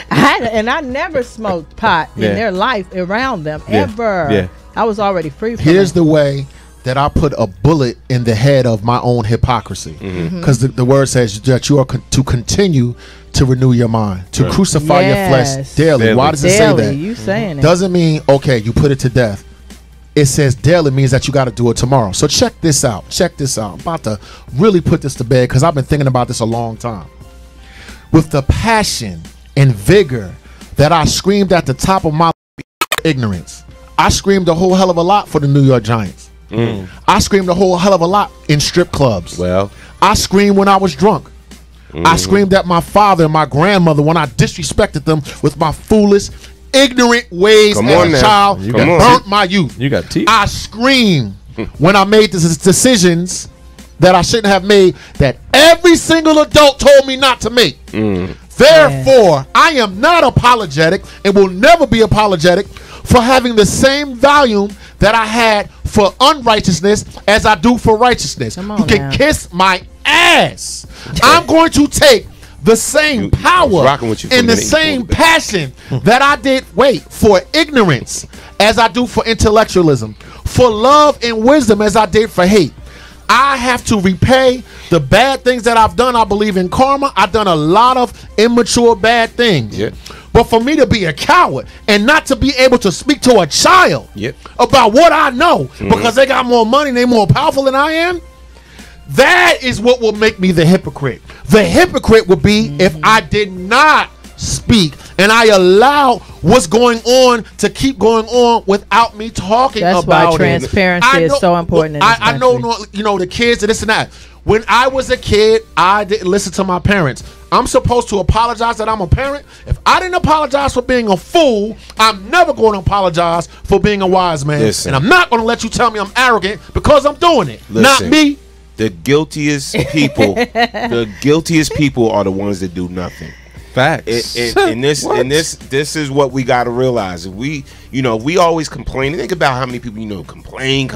I never smoked pot in their life around them ever. I was already free from Here's the way that I put a bullet in the head of my own hypocrisy, because the word says that you are to continue to renew your mind, to crucify your flesh daily. Why does it say that? You saying it. Doesn't mean, okay, you put it to death. It says daily means that you got to do it tomorrow. So check this out. Check this out. I'm about to really put this to bed because I've been thinking about this a long time. With the passion and vigor that I screamed at the top of my ignorance, I screamed a whole hell of a lot for the New York Giants. I screamed a whole hell of a lot in strip clubs. Well, I screamed when I was drunk. I screamed at my father and my grandmother when I disrespected them with my foolish, ignorant ways as a child that burnt my youth. You got teeth. I screamed when I made decisions that I shouldn't have made, that every single adult told me not to make. Therefore, I am not apologetic and will never be apologetic for having the same volume that I had for unrighteousness as I do for righteousness. You can kiss my ass. I'm going to take the same power and the same passion that I did for ignorance as I do for intellectualism, for love and wisdom as I did for hate. I have to repay the bad things that I've done. I believe in karma. I've done a lot of immature bad things. But for me to be a coward and not to be able to speak to a child about what I know because they got more money and they're more powerful than I am, that is what will make me the hypocrite. The hypocrite would be if I did not speak and I allow what's going on to keep going on without me talking about it. That's why transparency is so important in this I know, you know, the kids and this and that. When I was a kid, I didn't listen to my parents. I'm supposed to apologize that I'm a parent. If I didn't apologize for being a fool, I'm never going to apologize for being a wise man. Listen. And I'm not going to let you tell me I'm arrogant because I'm doing it. Not me. The guiltiest people, are the ones that do nothing. Facts. And this is what we got to realize. If we, we always complain. Think about how many people, complain,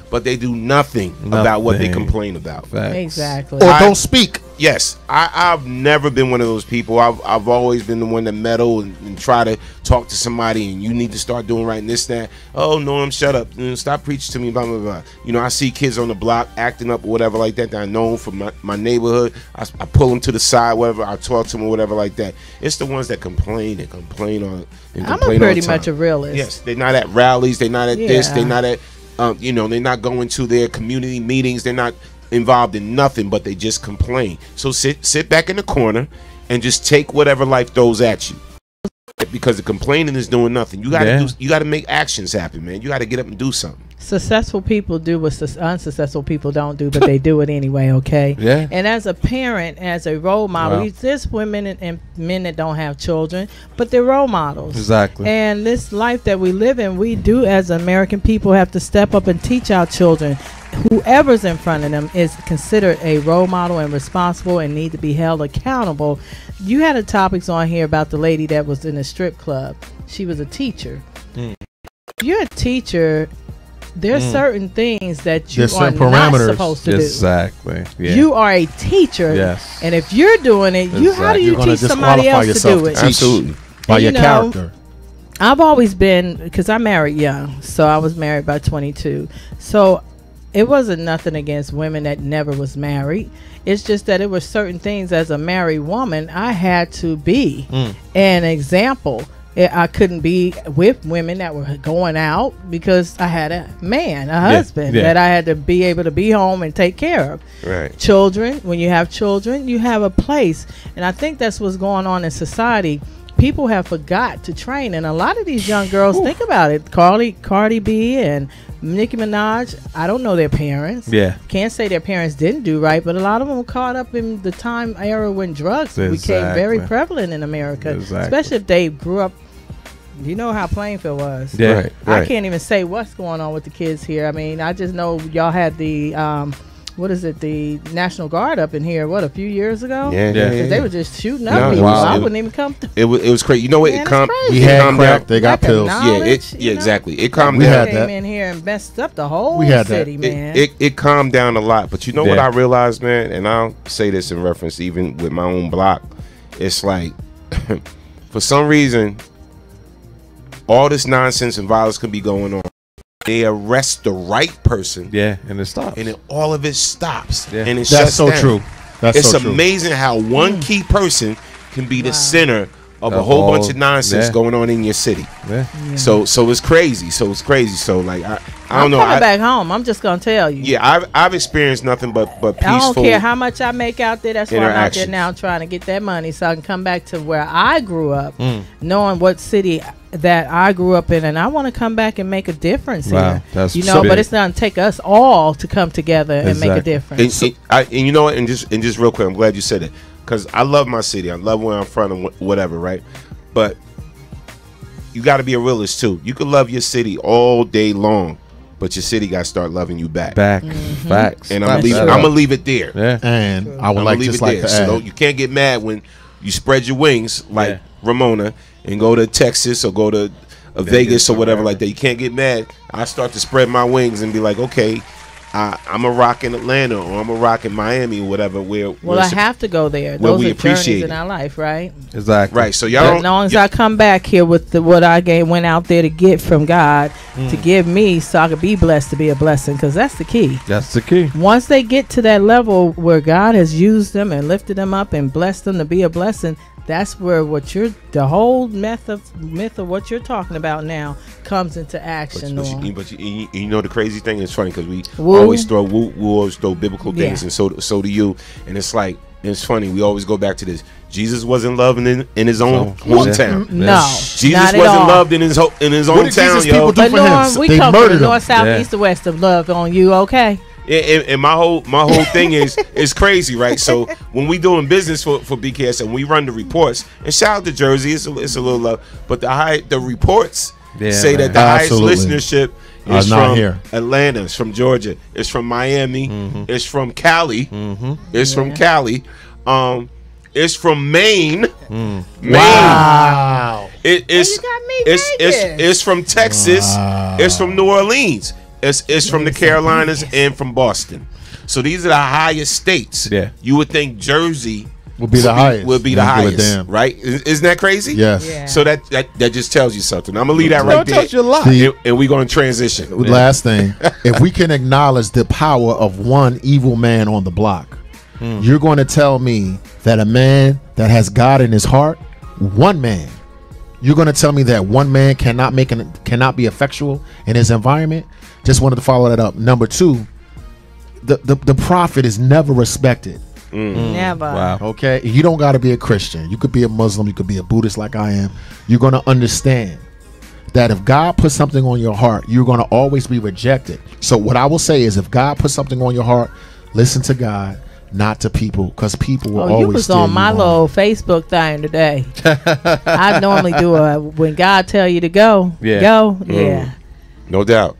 but they do nothing about what they complain about. Facts. Exactly. Or don't speak. Yes, I've never been one of those people. I've always been the one that meddle and try to talk to somebody, and you need to start doing right and this, that. Oh, Norm, shut up. Stop preaching to me, blah, blah, blah. I see kids on the block acting up or whatever like that I know from my neighborhood. I pull them to the side, whatever. I talk to them or whatever like that. It's the ones that complain and complain on and complain. I'm pretty much a realist. Yes, they're not at rallies. They're not at this. They're not at, they're not going to their community meetings. They're not involved in nothing, but they just complain. So sit back in the corner and just take whatever life throws at you, because the complaining is doing nothing. You gotta make actions happen, man. You gotta get up and do something. Successful people do what unsuccessful people don't do, but they do it anyway. Okay. Yeah. And as a parent, as a role model, there's women and men that don't have children, but they're role models. Exactly. And this life that we live in, we do as American people have to step up and teach our children. Whoever's in front of them is considered a role model and responsible and need to be held accountable. You had a topics on here about the lady that was in a strip club. She was a teacher. If you're a teacher, there's certain things that you are not supposed to do. Exactly. Yeah. You are a teacher. Yes. And if you're doing it, how do you teach somebody else to do it? Absolutely. By your character. I've always been, because I married young, so I was married by 22. So it wasn't nothing against women that never was married. It's just that it was certain things as a married woman I had to be an example. I couldn't be with women that were going out because I had a man, a husband that I had to be able to be home and take care of. Right. Children, when you have children, you have a place. And I think that's what's going on in society. People have forgot to train, and a lot of these young girls, think about it. Cardi B and Nicki Minaj, I don't know their parents. Yeah. Can't say their parents didn't do right, but a lot of them were caught up in the time era when drugs became very prevalent in America, especially if they grew up. You know how Plainfield was. Yeah. I can't even say what's going on with the kids here. I mean, I just know y'all had the the National Guard up in here a few years ago. Yeah. They were just shooting up people. I wouldn't even come through. It was crazy. You know what? We had crack. They got pills. Yeah, exactly. It calmed down. Came in here and messed up the whole city, man. It calmed down a lot. But you know what I realized, man, and I'll say this in reference even with my own block. It's like, for some reason, all this nonsense and violence can be going on. They arrest the right person. Yeah, and it stops. And then all of it stops. Yeah. And it That's shuts so down. true. It's amazing how one key person can be the center of a whole bunch of nonsense going on in your city. So it's crazy. So like I don't know. I'm coming back home. I'm just gonna tell you. Yeah, I've experienced nothing but peaceful. I don't care how much I make out there. That's why I'm out there now trying to get that money so I can come back to where I grew up, knowing what city that I grew up in, and I want to come back and make a difference here. That's but it's gonna take us all to come together and make a difference. And you know what? And just real quick, I'm glad you said it. Because I love my city. I love where I'm from and whatever, right? But you got to be a realist, too. You can love your city all day long, but your city got to start loving you back. Facts. And I'm going to leave it there. Yeah. And I would like to add. So you can't get mad when you spread your wings like Ramona and go to Texas or go to Vegas or whatever like that. You can't get mad. I start to spread my wings and be like, okay, I'm a rock in Atlanta or I'm a rock in Miami or whatever. I have to go there. Those are journeys in our life, right? Exactly. Right. So y'all, as long as I come back here with what I went out there to get from God to give me, so I could be blessed to be a blessing, because that's the key. That's the key. Once they get to that level where God has used them and lifted them up and blessed them to be a blessing, that's where the whole myth of what you're talking about now comes into action. But you know the crazy thing is funny because we always throw we always throw biblical things, and so do you. And it's like, it's funny. We always go back to this. Jesus wasn't loved in his own hometown. No, Jesus wasn't loved in his own town, yo. But Lord, we come from the north, south, east, and west of love on you. Okay. And my whole thing is crazy, right? So when we doing business for BKS and we run the reports, and shout out to Jersey, it's a little love, but the reports say that the highest listenership is from Atlanta, it's from Georgia, it's from Miami, it's from Cali, it's from Cali, it's from Maine. Wow. It's from Texas. Wow. It's from New Orleans. It's from the Carolinas and from Boston. So these are the highest states. Yeah. You would think Jersey would be the highest, right? Isn't that crazy? Yes. Yeah. So that just tells you something. I'm gonna leave that right there. Tells you a lot. And we're gonna transition. Last thing, if we can acknowledge the power of one evil man on the block, you're going to tell me that a man that has God in his heart, one man, you're going to tell me that one man cannot be effectual in his environment? Just wanted to follow that up. Number two, the prophet is never respected. Never. Wow. Okay, you don't got to be a Christian. You could be a Muslim. You could be a Buddhist like I am. You're going to understand that if God puts something on your heart, you're going to always be rejected. So what I will say is, if God puts something on your heart, listen to God, not to people, because people will always. You was on my little Facebook thing today. I normally do when God tell you to go, go. Yeah. No doubt.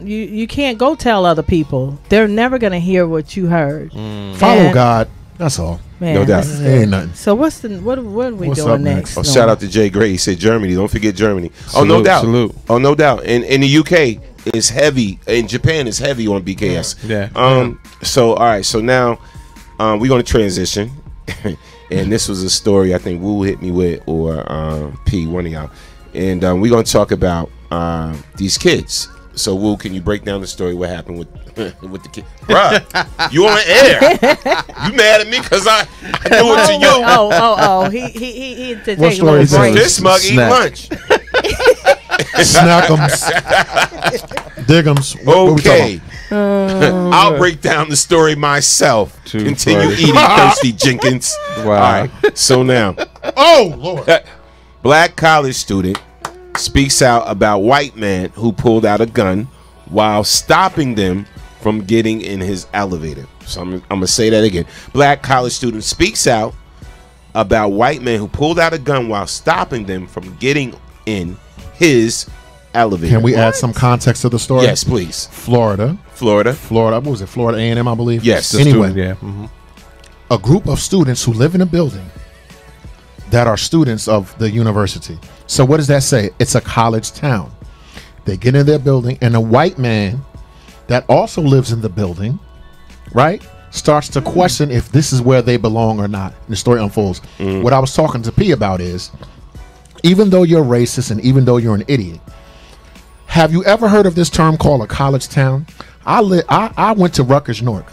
You can't go tell other people. They're never gonna hear what you heard. Follow God. That's all. Man, no doubt. Ain't nothing. So what are we doing next? Oh, shout out to Jay Gray. He said Germany. Don't forget Germany. No doubt. Salute. Oh, no doubt. And in the UK, it's heavy. In Japan, it's heavy on BKS. Yeah. So all right. So now. We're going to transition, and this was a story I think Wu hit me with, or P, one of y'all, and we're going to talk about these kids. So Wu, can you break down the story? What happened with the kid? Bruh, you on air? You mad at me because I do it to you? Oh, he to take a little break. This mug eat lunch. Snackums, Diggums. Okay. I'll break down the story myself. Continue eating, Thirsty Jenkins. Wow. All right. So now, oh Lord, black college student speaks out about white man who pulled out a gun while stopping them from getting in his elevator. So I'm gonna say that again. Black college student speaks out about white man who pulled out a gun while stopping them from getting in his elevator. Can we add some context to the story? Yes, please. Florida. What was it? Florida A&M, I believe. Yes. Anyway, a group of students who live in a building that are students of the university. So what does that say? It's a college town. They get in their building, and a white man that also lives in the building, right, starts to question if this is where they belong or not. And the story unfolds. What I was talking to P about is, even though you're racist and even though you're an idiot, have you ever heard of this term called a college town? I went to Rutgers, Newark.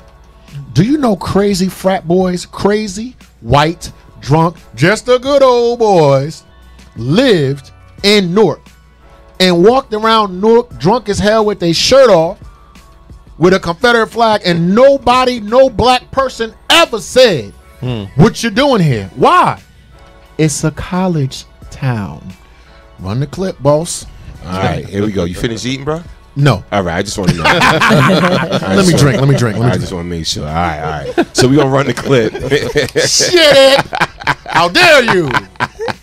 Do you know crazy frat boys, crazy, white, drunk, just the good old boys, lived in Newark and walked around Newark drunk as hell with their shirt off with a Confederate flag, and nobody, no black person ever said, what you doing here? Why? It's a college town. Run the clip, boss. All right, here we go. You finished eating, bro? No. All right, I just want to know. Let me drink. I just want to make sure. All right. So we're going to run the clip. Shit! How dare you?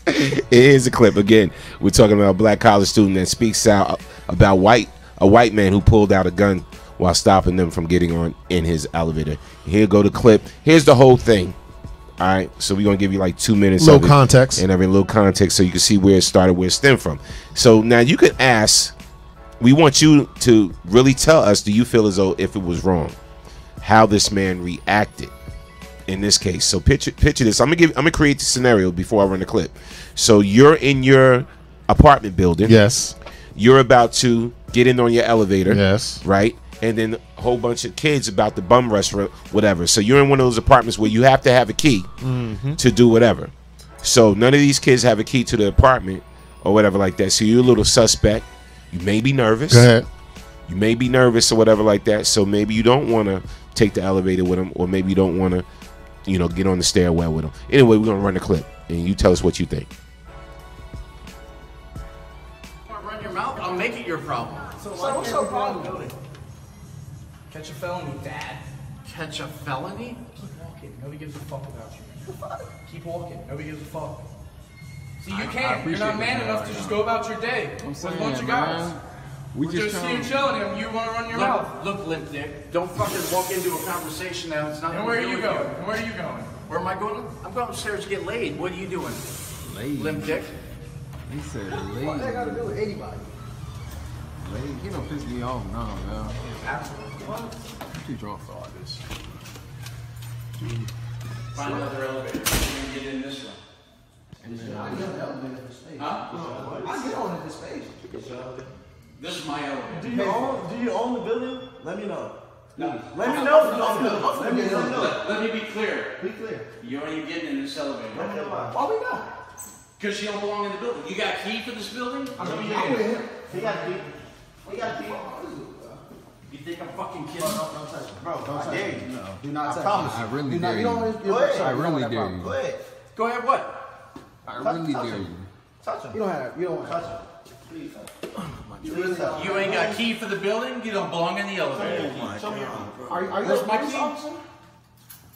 It is a clip. Again, we're talking about a black college student that speaks out about a white man who pulled out a gun while stopping them from getting on in his elevator. Here go the clip. Here's the whole thing. All right, so we're going to give you like 2 minutes little context. And every little context so you can see where it started, where it stemmed from. So now you can ask, we want you to really tell us, do you feel as though if it was wrong, how this man reacted in this case? So picture this. I'm gonna create the scenario before I run the clip. So you're in your apartment building. Yes. You're about to get in on your elevator. Yes. Right? And then a whole bunch of kids about to bum rush or whatever. So you're in one of those apartments where you have to have a key to do whatever. So none of these kids have a key to the apartment or whatever like that. So you're a little suspect. You may be nervous. Go ahead. You may be nervous or whatever like that. So maybe you don't want to take the elevator with them, or maybe you don't want to, get on the stairwell with them. Anyway, we're going to run the clip, and you tell us what you think. Run your mouth, I'll make it your problem. So what's your problem? Catch a felony, Dad. Catch a felony? Keep walking. Nobody gives a fuck about you. Keep walking. Nobody gives a fuck. See, you can't. You're not man enough to just go about your day with a bunch of guys. We're just see you chilling and you want to run your mouth. Look, limp dick. Don't fucking walk into a conversation that it's not. And where are you going? Where are you going? Where am I going? I'm going upstairs to get laid. What are you doing? Laid. Limp dick. He said laid. What that got to do with anybody? Laid. He don't piss me off now, man. What? I'm too drunk for all this. Find another elevator. You can get in this one. Huh? I get on in this space. This is my elevator. Do you own the building? Let me know. No. Let me know. Let me be clear. Be clear. You ain't getting in this elevator. Let me know why we not. Because you don't belong in the building. You got a key for this building? I'm with him. He got a key. We got a key. You think I'm fucking kidding? Don't touch me. Bro, don't touch me. No. Do not touch me. I really dare you. I really dare you. Go ahead. Go ahead, what? I really dare you. Touch him. You don't want to touch him. Please touch him. You ain't got a key for the building? You don't belong in the elevator. Are you Where's my key? officer?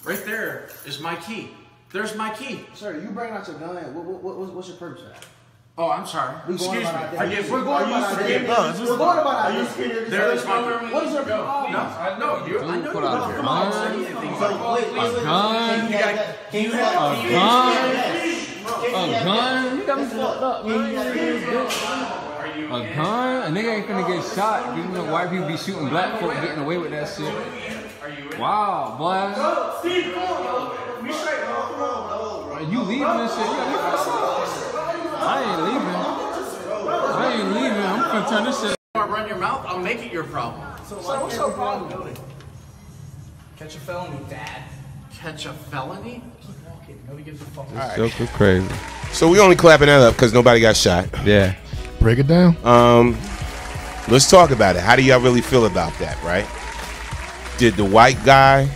Right there is my key. There's my key. Sir, you bring out your gun. What's your purpose for that? Oh, I'm sorry. Excuse me. We're going about our business. There is my key. What is your problem? No, I know you. I know Put out you. a gun. A gun? You got me fucked up, man. A gun? A nigga ain't finna get shot. You know, white people be shooting black folk getting away with that shit. Wow, boy. Steve, come on. We straight, bro. Come on, bro. You leaving this shit? I ain't leaving. I'm finna turn this shit. Run your mouth, I'll make it your problem. So what's your problem? Catch a felony, Dad. Catch a felony? Keep walking. Nobody gives a fuck. This joke was crazy. So we only clapping that up because nobody got shot. Yeah. Break it down. Let's talk about it. How do y'all really feel about that, right? Did the white guy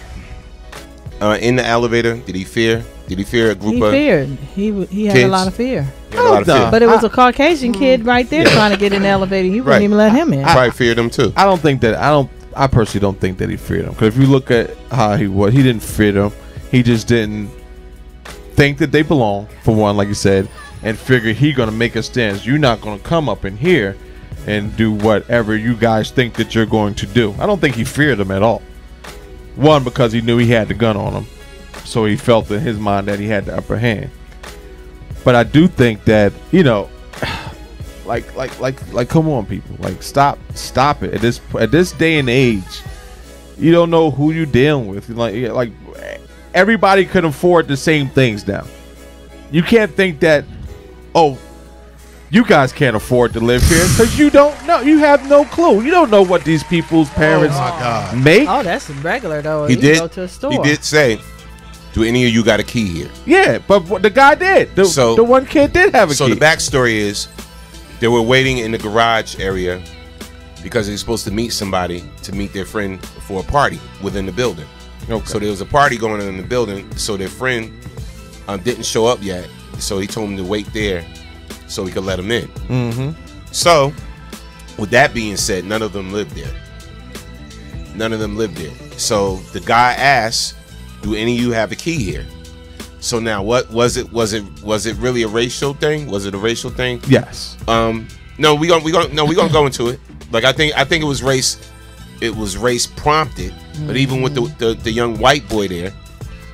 in the elevator, did he fear? Did he fear a group of feared. He had kids? a lot of fear. He had a lot of fear. But it was a Caucasian kid right there trying to get in the elevator. He wouldn't even let him in. Probably feared him too. I personally don't think that he feared him. Because if you look at how he was, he didn't fear them. He just didn't think that they belong, for one, like you said, and figure he gonna make a stance. You're not gonna come up in here and do whatever you guys think that you're going to do. I don't think he feared them at all. One, because he knew he had the gun on him, so he felt in his mind that he had the upper hand. But I do think that, like, come on, people, like, stop it. At this day and age, you don't know who you're dealing with. Like everybody can afford the same things now. You can't think that, you guys can't afford to live here because you don't know. You have no clue. You don't know what these people's parents make. Oh, that's regular though. He You did. go to a store. He did say, "Do any of you got a key here?" Yeah, but the guy did. The one kid did have a key. So the backstory is, they were waiting in the garage area because they were supposed to meet somebody to meet their friend for a party within the building. Okay. So there was a party going on in the building. So their friend didn't show up yet. So he told him to wait there so he could let him in. Mm-hmm. So, with that being said, none of them lived there. None of them lived there. So the guy asked, "Do any of you have a key here?" So now, what was it? Was it really a racial thing? Was it a racial thing? Yes. No, we gonna go into it. Like I think it was race. It was race prompted. But even with the young white boy there,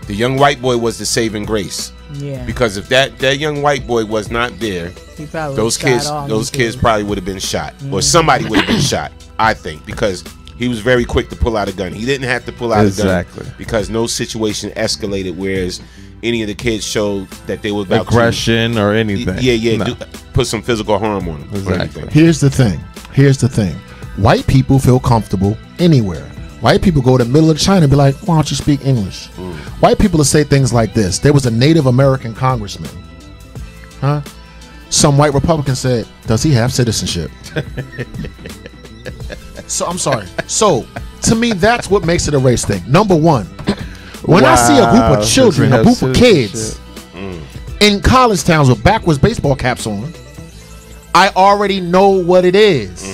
the young white boy was the saving grace. Yeah. Because if that young white boy was not there, He probably those kids probably would have been shot, or somebody would have been shot. I think because he was very quick to pull out a gun. He didn't have to pull out a gun because no situation escalated. Whereas any of the kids showed that they were about aggression or anything. Yeah. Put some physical harm on them. Exactly. Here's the thing. White people feel comfortable anywhere. White people go to the middle of China and be like, "Why don't you speak English?" White people will say things like this. There was a Native American congressman. Some white Republican said, "Does he have citizenship?" So I'm sorry. So to me, that's what makes it a race thing. Number one, when I see a group of children, a group of kids in college towns with backwards baseball caps on, I already know what it is.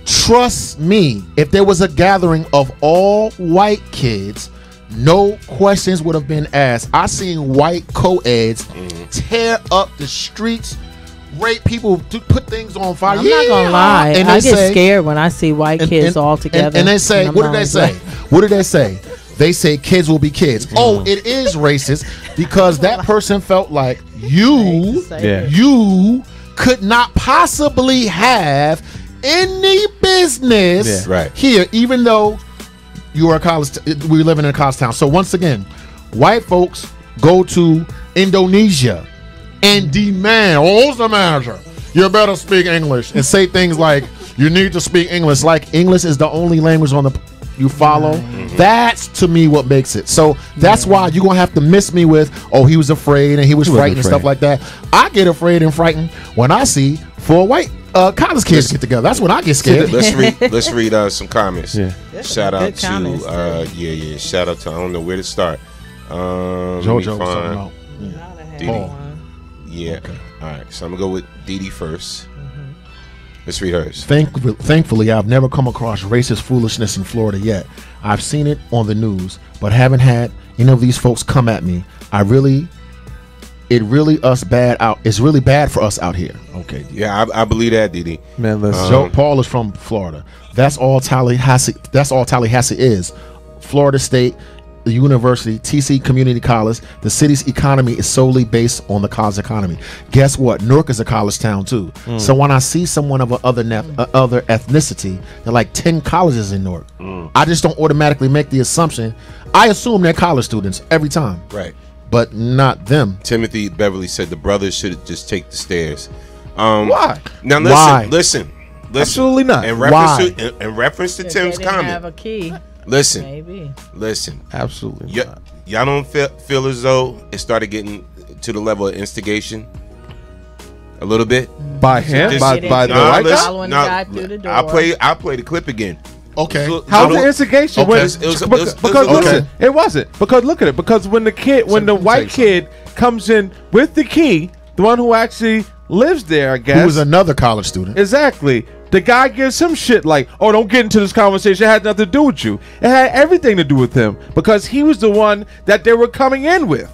Trust me, if there was a gathering of all white kids, no questions would have been asked. I seen white co-eds tear up the streets, rape people, put things on fire. I'm not gonna lie, and I get scared when I see white kids all together. And they say, what did they say? What did they say? They say kids will be kids. Oh, it is racist because that person felt like you could not possibly have any business here, even though you are a college. We live in a college town. So once again, white folks go to Indonesia and demand, "Who's the manager? You better speak English," and say things like, "You need to speak English." Like English is the only language on the you follow. That's to me what makes it. So that's why you're gonna have to miss me with, "Oh, he was afraid and he was frightened and stuff like that." I get afraid and frightened when I see 4 white college kids get together. That's when I get scared. Let's read some comments. Shout out to shout out to, I don't know where to start. JoJo was talking about Didi. Yeah. Okay. All right. So I'm gonna go with Didi first. Let's read hers. Thankfully, I've never come across racist foolishness in Florida yet. I've seen it on the news, but haven't had any of these folks come at me. It's really bad for us out here. Okay. Yeah, I believe that, Didi. Man, Joe Paul is from Florida. That's all Tallahassee is. Florida State, the university, TC Community College. The city's economy is solely based on the college economy. Guess what? Newark is a college town too. So when I see someone of other ethnicity, there are like 10 colleges in Newark. I just don't automatically make the assumption. I assume they're college students every time. Right. But not them. Timothy Beverly said the brothers should just take the stairs. Why? Now listen. Absolutely not. In reference to Tim's comment. Have a key. Listen. Maybe. Listen. Absolutely. Y'all don't feel as though it started getting to the level of instigation a little bit by him, by the white guy. I'll play the clip again. Okay. How's the instigation? Because listen, it wasn't. Because look at it. Because when the white kid comes in with the key, the one who actually lives there, I guess, who was another college student. Exactly. The guy gives him shit like, "Oh, don't get into this conversation. It had nothing to do with you. It had everything to do with him because he was the one that they were coming in with."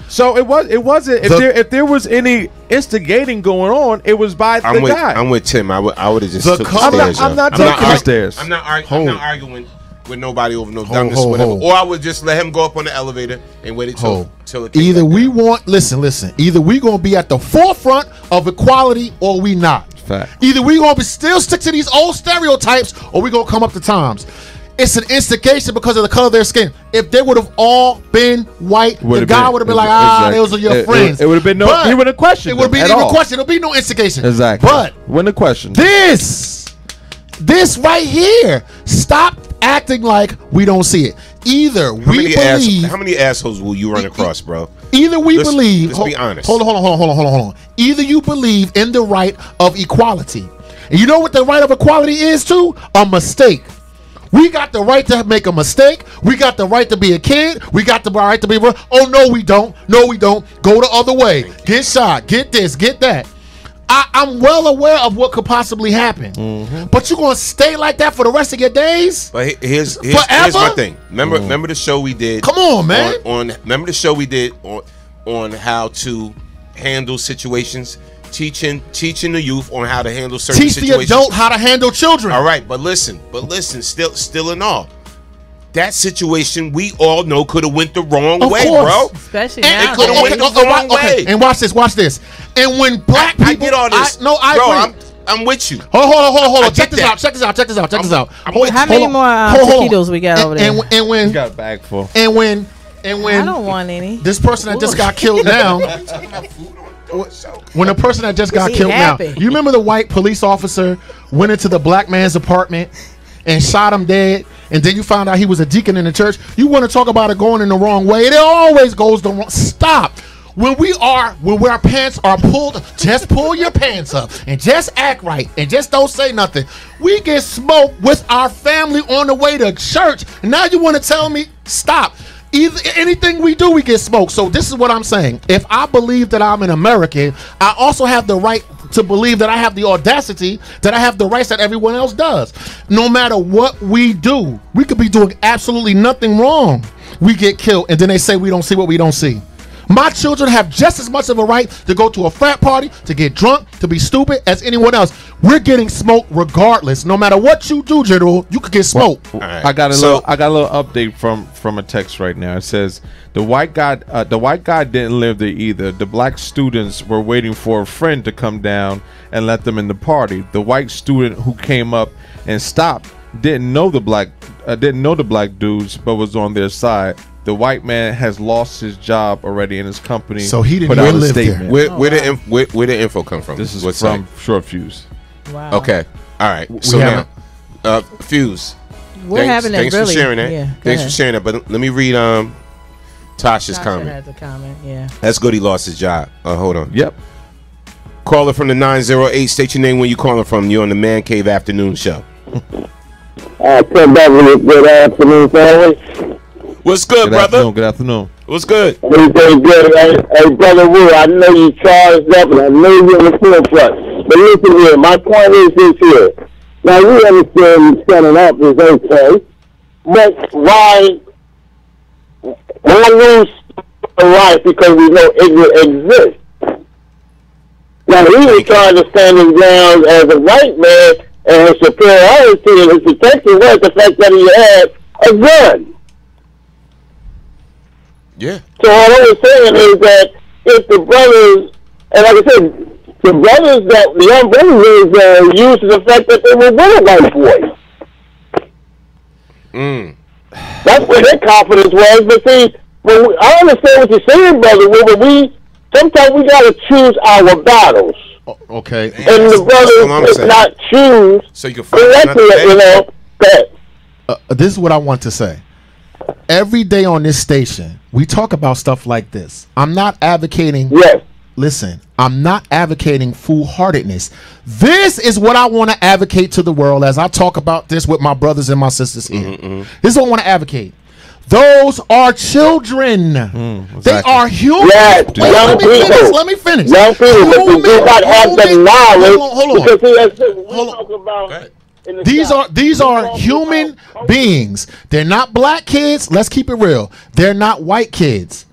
So it wasn't. If there was any instigating going on, it was by the guy. I'm with Tim. I would have just took the stairs. I'm not taking the stairs. I'm not arguing with nobody over no dumbness or whatever. Or I would just let him go up on the elevator and wait till it came either back we down. want listen. Either we gonna be at the forefront of equality or we not. Fact. Either we gonna still stick to these old stereotypes or we gonna come up to times. it's an instigation because of the color of their skin. If they would have all been white, the guy would have been like, those are your friends. It would have been no. He wouldn't have questioned. It would have been even question. There'll be no instigation. Exactly. But wouldn't have questioned. This right here. Stop acting like we don't see it. Either we believe. How many assholes will you run across, bro? Either we believe. Let's be honest. Hold on. Either you believe in the right of equality, and you know what the right of equality is too? A mistake. We got the right to make a mistake. We got the right to be a kid. We got the right to be. Oh no, we don't. No, we don't. Go the other way. Get shot. Get this. Get that. I'm well aware of what could possibly happen, but you're gonna stay like that for the rest of your days. But here's my thing. Remember the show we did. Come on, man. Remember the show we did on how to handle situations, teaching the youth on how to handle certain situations. Teach the adult how to handle children. All right, but listen, still in all. That situation we all know could have went the wrong way, bro. Especially now. It could have went the wrong way. And watch this. And when black people, I get all this. I agree. I'm with you. Hold on. Check this out. Check this out. How many more taquitos we got over there? And when you got a bag full. And when I don't want any. This person that just got killed now. When the person that just got killed now, you remember the white police officer went into the black man's apartment and shot him dead, and then you found out he was a deacon in the church. You want to talk about it going in the wrong way? It always goes the wrong. Stop. When our pants are pulled, just pull your pants up and just act right and just don't say nothing. We get smoked with our family on the way to church. And now you want to tell me stop? Anything we do, we get smoked. So this is what I'm saying. If I believe that I'm an American, I also have the right to believe that I have the audacity, that I have the rights that everyone else does. No matter what we do, we could be doing absolutely nothing wrong. We get killed, and then they say we don't see what we don't see. My children have just as much of a right to go to a frat party, to get drunk, to be stupid as anyone else. We're getting smoked regardless. No matter what you do, General, you could get smoked. Right. I got a little update from a text right now. It says the white guy didn't live there either. The black students were waiting for a friend to come down and let them in the party. The white student who came up and stopped didn't know the black dudes, but was on their side. The white man has lost his job already in his company. So he didn't even live there. Where the info come from? This is from Short Fuse. Wow. Okay. All right. So now, Fuse. Thanks for sharing that. Yeah, thanks for sharing that. But let me read Tasha's comment. Has a comment. Yeah. That's good. He lost his job. Hold on. Yep. Caller from the 908. State your name when you calling from. You're on the Man Cave Afternoon Show. Good afternoon, family. What's good, brother? Good afternoon. What's good? Everything good. Hey, Brother Wu, I know you charged up, and I know you're in the forefront. But listen here, my point is this here. Now, we understand standing up is okay, but why lose the right because we know ignorance exists? Now, he was trying to stand his ground as a white man, and his superiority and his protection was the fact that he had a gun. Yeah. So all I was saying is that if the brothers, and like I said, the brothers that the young brothers used the fact that they were with a white boy. That's where their confidence was. But see, I understand what you're saying, Brother Will, but sometimes we gotta choose our battles. Okay. And the brothers did not choose. So you can find this is what I want to say. Every day on this station, we talk about stuff like this. I'm not advocating. Yes. Listen, I'm not advocating foolhardiness. This is what I want to advocate to the world as I talk about this with my brothers and my sisters here. This is what I want to advocate. Those are children. They are human. Yes. Let me finish. Young people, but they do not have the knowledge. Hold on. These are human beings. They're not black kids. Let's keep it real. They're not white kids.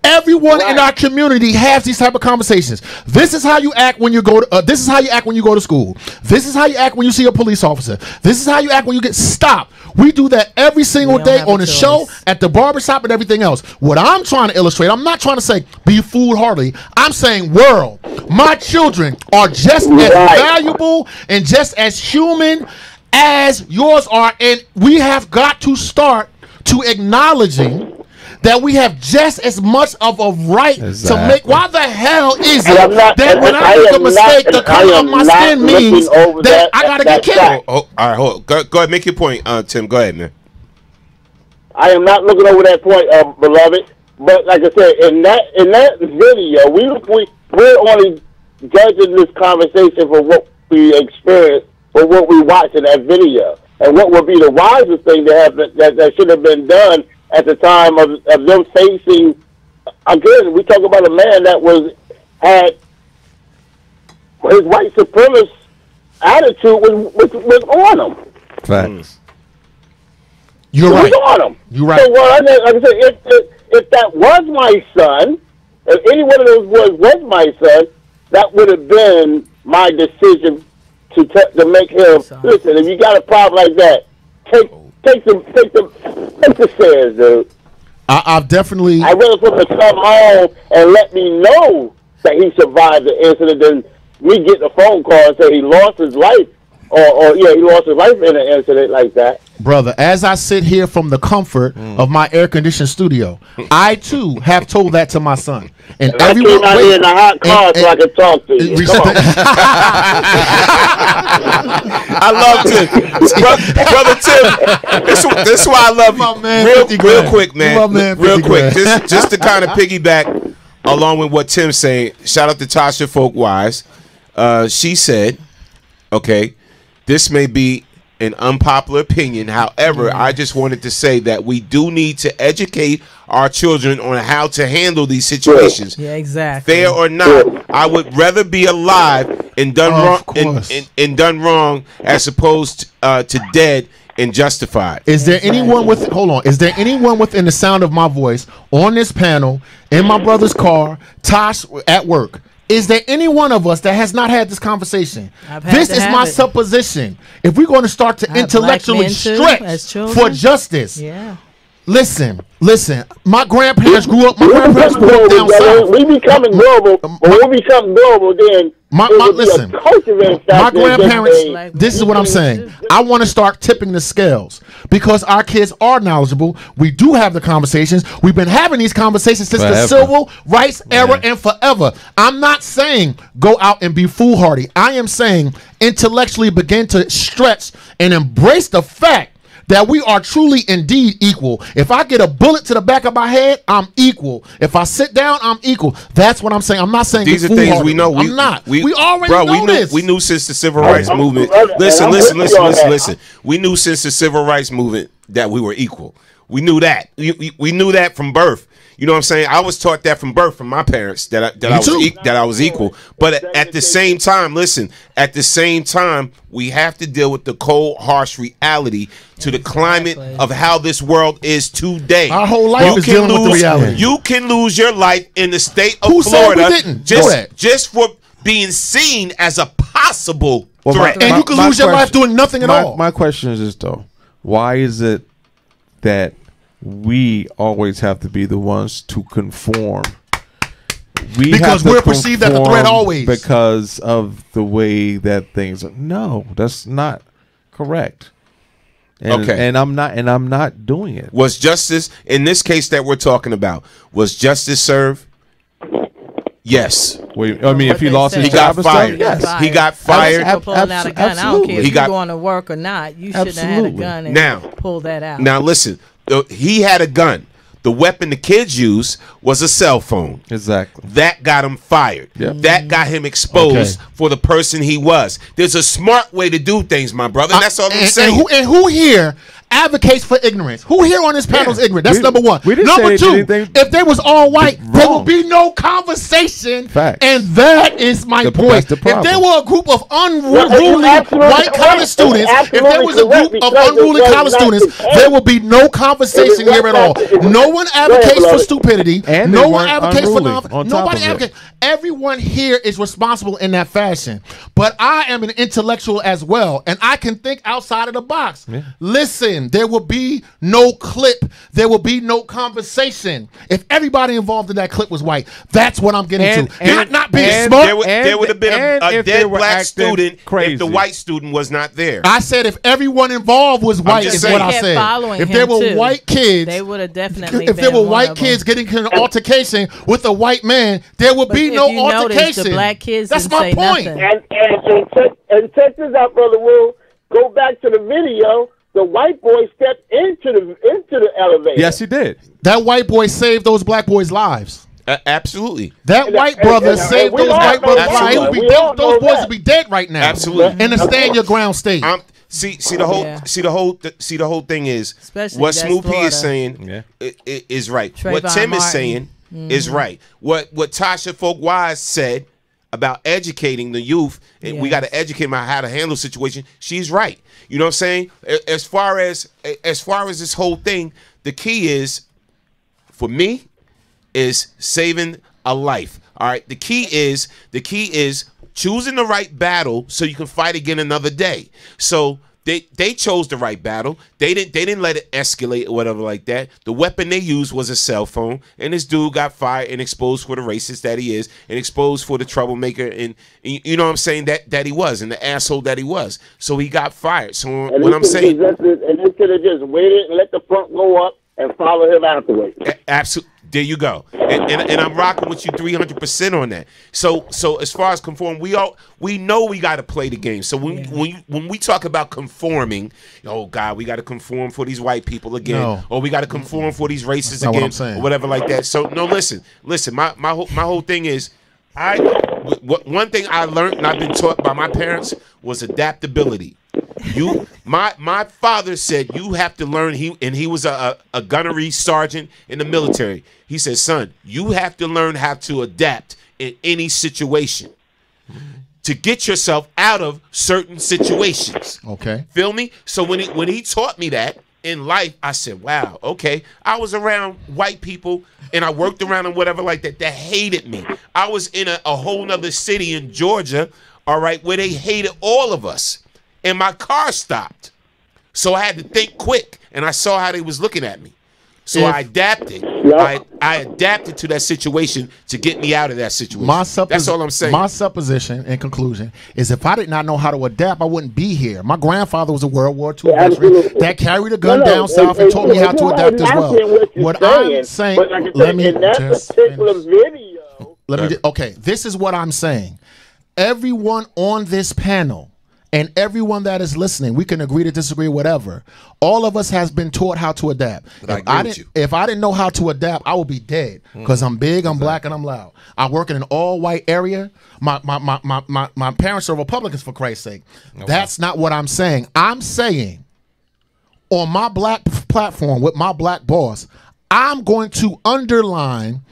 Everyone in our community has these type of conversations. This is how you act when you go to. This is how you act when you go to school. This is how you act when you see a police officer. This is how you act when you get stopped. We do that every single day on the show, at the barbershop, and everything else. What I'm trying to illustrate, I'm not trying to say be foolhardy. I'm saying, world, my children are just as valuable and just as human as yours are, and we have got to start to acknowledging that we have just as much of a right to make. Why the hell is it that when I make a mistake, the color of my skin means that I gotta get killed? All right, hold on. Go ahead, make your point, Tim. Go ahead, man. I am not looking over that point, beloved. But like I said, in that video, we're only judging this conversation for what we experienced, for what we watched in that video, and what would be the wisest thing that should have been done at the time of them facing. Again, we talk about a man that had his white supremacist attitude was on him. Facts. You're right. On him. You're right. So, like I said, if that was my son, if any one of those was my son, that would have been my decision to make him listen. If you got a problem like that, take the stairs, dude. I've definitely. I'd rather for him to come home and let me know that he survived the incident than me getting a phone call and say he lost his life, or he lost his life in an incident like that. Brother, as I sit here from the comfort of my air-conditioned studio, I too have told that to my son. And everyone came out here in a hot car so I could talk to you. I love Tim, brother Tim. This is why I love you. Man, real quick, man. Real quick, grand. just to kind of piggyback along with what Tim's saying. Shout out to Tasha Folkwise. She said, "Okay, this may be an unpopular opinion. However, I just wanted to say that we do need to educate our children on how to handle these situations. Yeah, exactly. Fair or not, I would rather be alive and done wrong and done wrong as opposed to dead and justified." Is there anyone with? Hold on. Is there anyone within the sound of my voice on this panel, in my brother's car, Tosh at work? Is there any one of us that has not had this conversation? This is my supposition. If we're going to start to intellectually stretch for justice, listen. My grandparents grew up. My grandparents grew up down south. We becoming global. When we become global, then listen. My grandparents. This is what I'm saying. I want to start tipping the scales because our kids are knowledgeable. We do have the conversations. We've been having these conversations since the civil rights era and forever. I'm not saying go out and be foolhardy. I am saying intellectually begin to stretch and embrace the fact that we are truly indeed equal. If I get a bullet to the back of my head, I'm equal. If I sit down, I'm equal. That's what I'm saying. I'm not saying these are things we know. I'm not. We already know this. We knew since the civil rights movement. Listen. We knew since the civil rights movement that we were equal. We knew that. We knew that from birth. You know what I'm saying? I was taught that from birth from my parents that I was equal. But at the same time, listen, at the same time, we have to deal with the cold, harsh reality to the climate of how this world is today. Our whole life is dealing with the reality. You can lose your life in the state of Florida just for being seen as a possible threat. And you can lose your life doing nothing at all. My question is this, though. Why is it that we always have to be the ones to conform? Because we're perceived as the threat always. Because of the way that things are. No, that's not correct. And I'm not doing it. Was justice in this case that we're talking about? Was justice served? Yes. Wait, I mean, if he lost his he job, got fired. Yes, he got fired. Pulling out a gun. I don't care if you're going to work or not. You should have had a gun and pull that out. Now listen, he had a gun. The weapon the kids used was a cell phone. Exactly. That got him fired. Yep. That got him exposed for the person he was. There's a smart way to do things, my brother. And that's all I'm saying. And who here advocates for ignorance? Who here on this panel is ignorant? That's number one. Number two, if they was all white, there would be no conversation. Facts. And that is my point. If there were a group of unruly white college students, if there was a group of unruly college students, there would be no conversation here at all. No one advocates for stupidity. No one advocates for nobody advocates. everyone here is responsible in that fashion. But I am an intellectual as well, and I can think outside of the box. Yeah. Listen, there will be no clip. There will be no conversation if everybody involved in that clip was white. That's what I'm getting to. Not being smart. There would have been a dead black student if the white student was not there. I said if everyone involved was white is what I said. If there were white kids, they would have definitely. If there were white kids getting into an altercation with a white man, there would be no altercation. The black kids That's my point. And check this out, Brother Will. Go back to the video. The white boy stepped into the elevator. Yes, he did. That white boy saved those black boys' lives. Absolutely. That white brother saved those white brothers' lives. Those boys would be dead right now. Absolutely. In a stand your ground state. See the whole thing is especially what Smooth P is saying is right. Trayvon what Tim Martin is saying is right. What Tasha Folk Wise said about educating the youth, and we got to educate them on how to handle situation. She's right. You know what I'm saying? As far as this whole thing, the key is for me is saving a life. All right. The key is choosing the right battle so you can fight again another day. So they chose the right battle. They didn't let it escalate or whatever like that. The weapon they used was a cell phone, and this dude got fired and exposed for the racist that he is, and exposed for the troublemaker, and you know what I'm saying that he was, and the asshole that he was. So he got fired. So what I'm saying, and they could have just waited and let the front go up and follow him afterwards. Absolutely. There you go, and I'm rocking with you 300% on that. So as far as conform, we know we got to play the game. So when we talk about conforming, oh God, we got to conform for these white people again, or we got to conform for these racists again, or whatever like that. So no, listen. My whole thing is, one thing I learned and I've been taught by my parents was adaptability. My father said you have to learn. He was a gunnery sergeant in the military. He said, son, you have to learn how to adapt in any situation to get yourself out of certain situations. Okay, feel me? So when he taught me that in life, I said, wow, okay. I was around white people and I worked around them, whatever like that hated me. I was in a whole nother city in Georgia, all right, where they hated all of us. And my car stopped. So I had to think quick, and I saw how they was looking at me. So I adapted. I adapted to that situation to get me out of that situation. That's all I'm saying. My supposition and conclusion is if I did not know how to adapt, I wouldn't be here. My grandfather was a World War II veteran that carried a gun down south and taught me how to adapt as well. What I'm saying, let me just finish. Okay, this is what I'm saying. Everyone on this panel and everyone that is listening, we can agree to disagree, whatever. All of us has been taught how to adapt. If I didn't know how to adapt, I would be dead because I'm big, I'm black, and I'm loud. I work in an all-white area. My parents are Republicans, for Christ's sake. Okay. That's not what I'm saying. I'm saying on my black platform with my black boss, I'm going to underline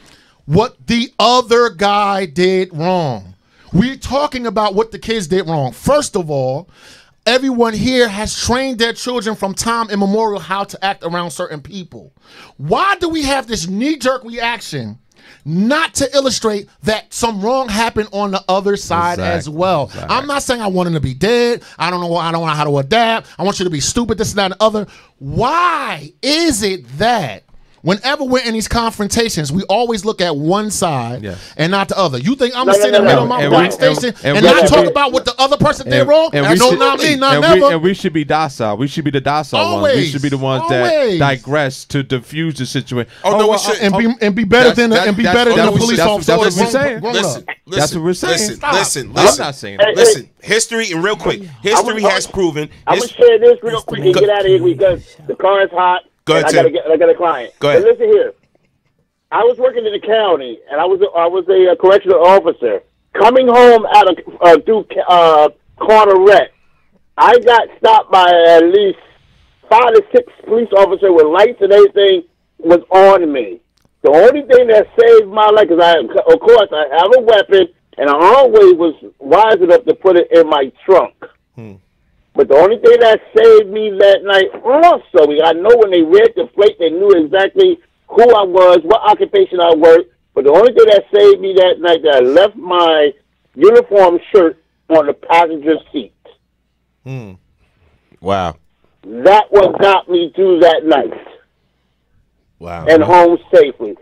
what the other guy did wrong. We're talking about what the kids did wrong. First of all, everyone here has trained their children from time immemorial how to act around certain people. Why do we have this knee-jerk reaction not to illustrate that some wrong happened on the other side as well? I'm not saying I want him to be dead. I don't know how to adapt. I want you to be stupid, this and that and the other. Why is it that whenever we're in these confrontations, we always look at one side and not the other? You think I'm going to sit in the middle of my black station and not talk about what the other person did wrong? And we should be docile. We should be the docile ones. We should be the ones that digress to diffuse the situation. And be better than the police officer. That's what we're saying. That's what we're saying. Listen. I'm not saying that. Listen, history, and real quick, history has proven. I'm going to share this real quick and get out of here because the car is hot. Go ahead, I got a client. Go ahead. But listen here. I was working in the county, and I was a correctional officer. Coming home out of through Carteret, I got stopped by at least 5 to 6 police officers with lights and everything was on me. The only thing that saved my life, because of course I have a weapon, and I always was wise enough to put it in my trunk. But the only thing that saved me that night also, I know when they read the plate, they knew exactly who I was, what occupation I worked, But the only thing that saved me that night, that I left my uniform shirt on the passenger seat. Wow. That what got me through that night. Wow. And home safely.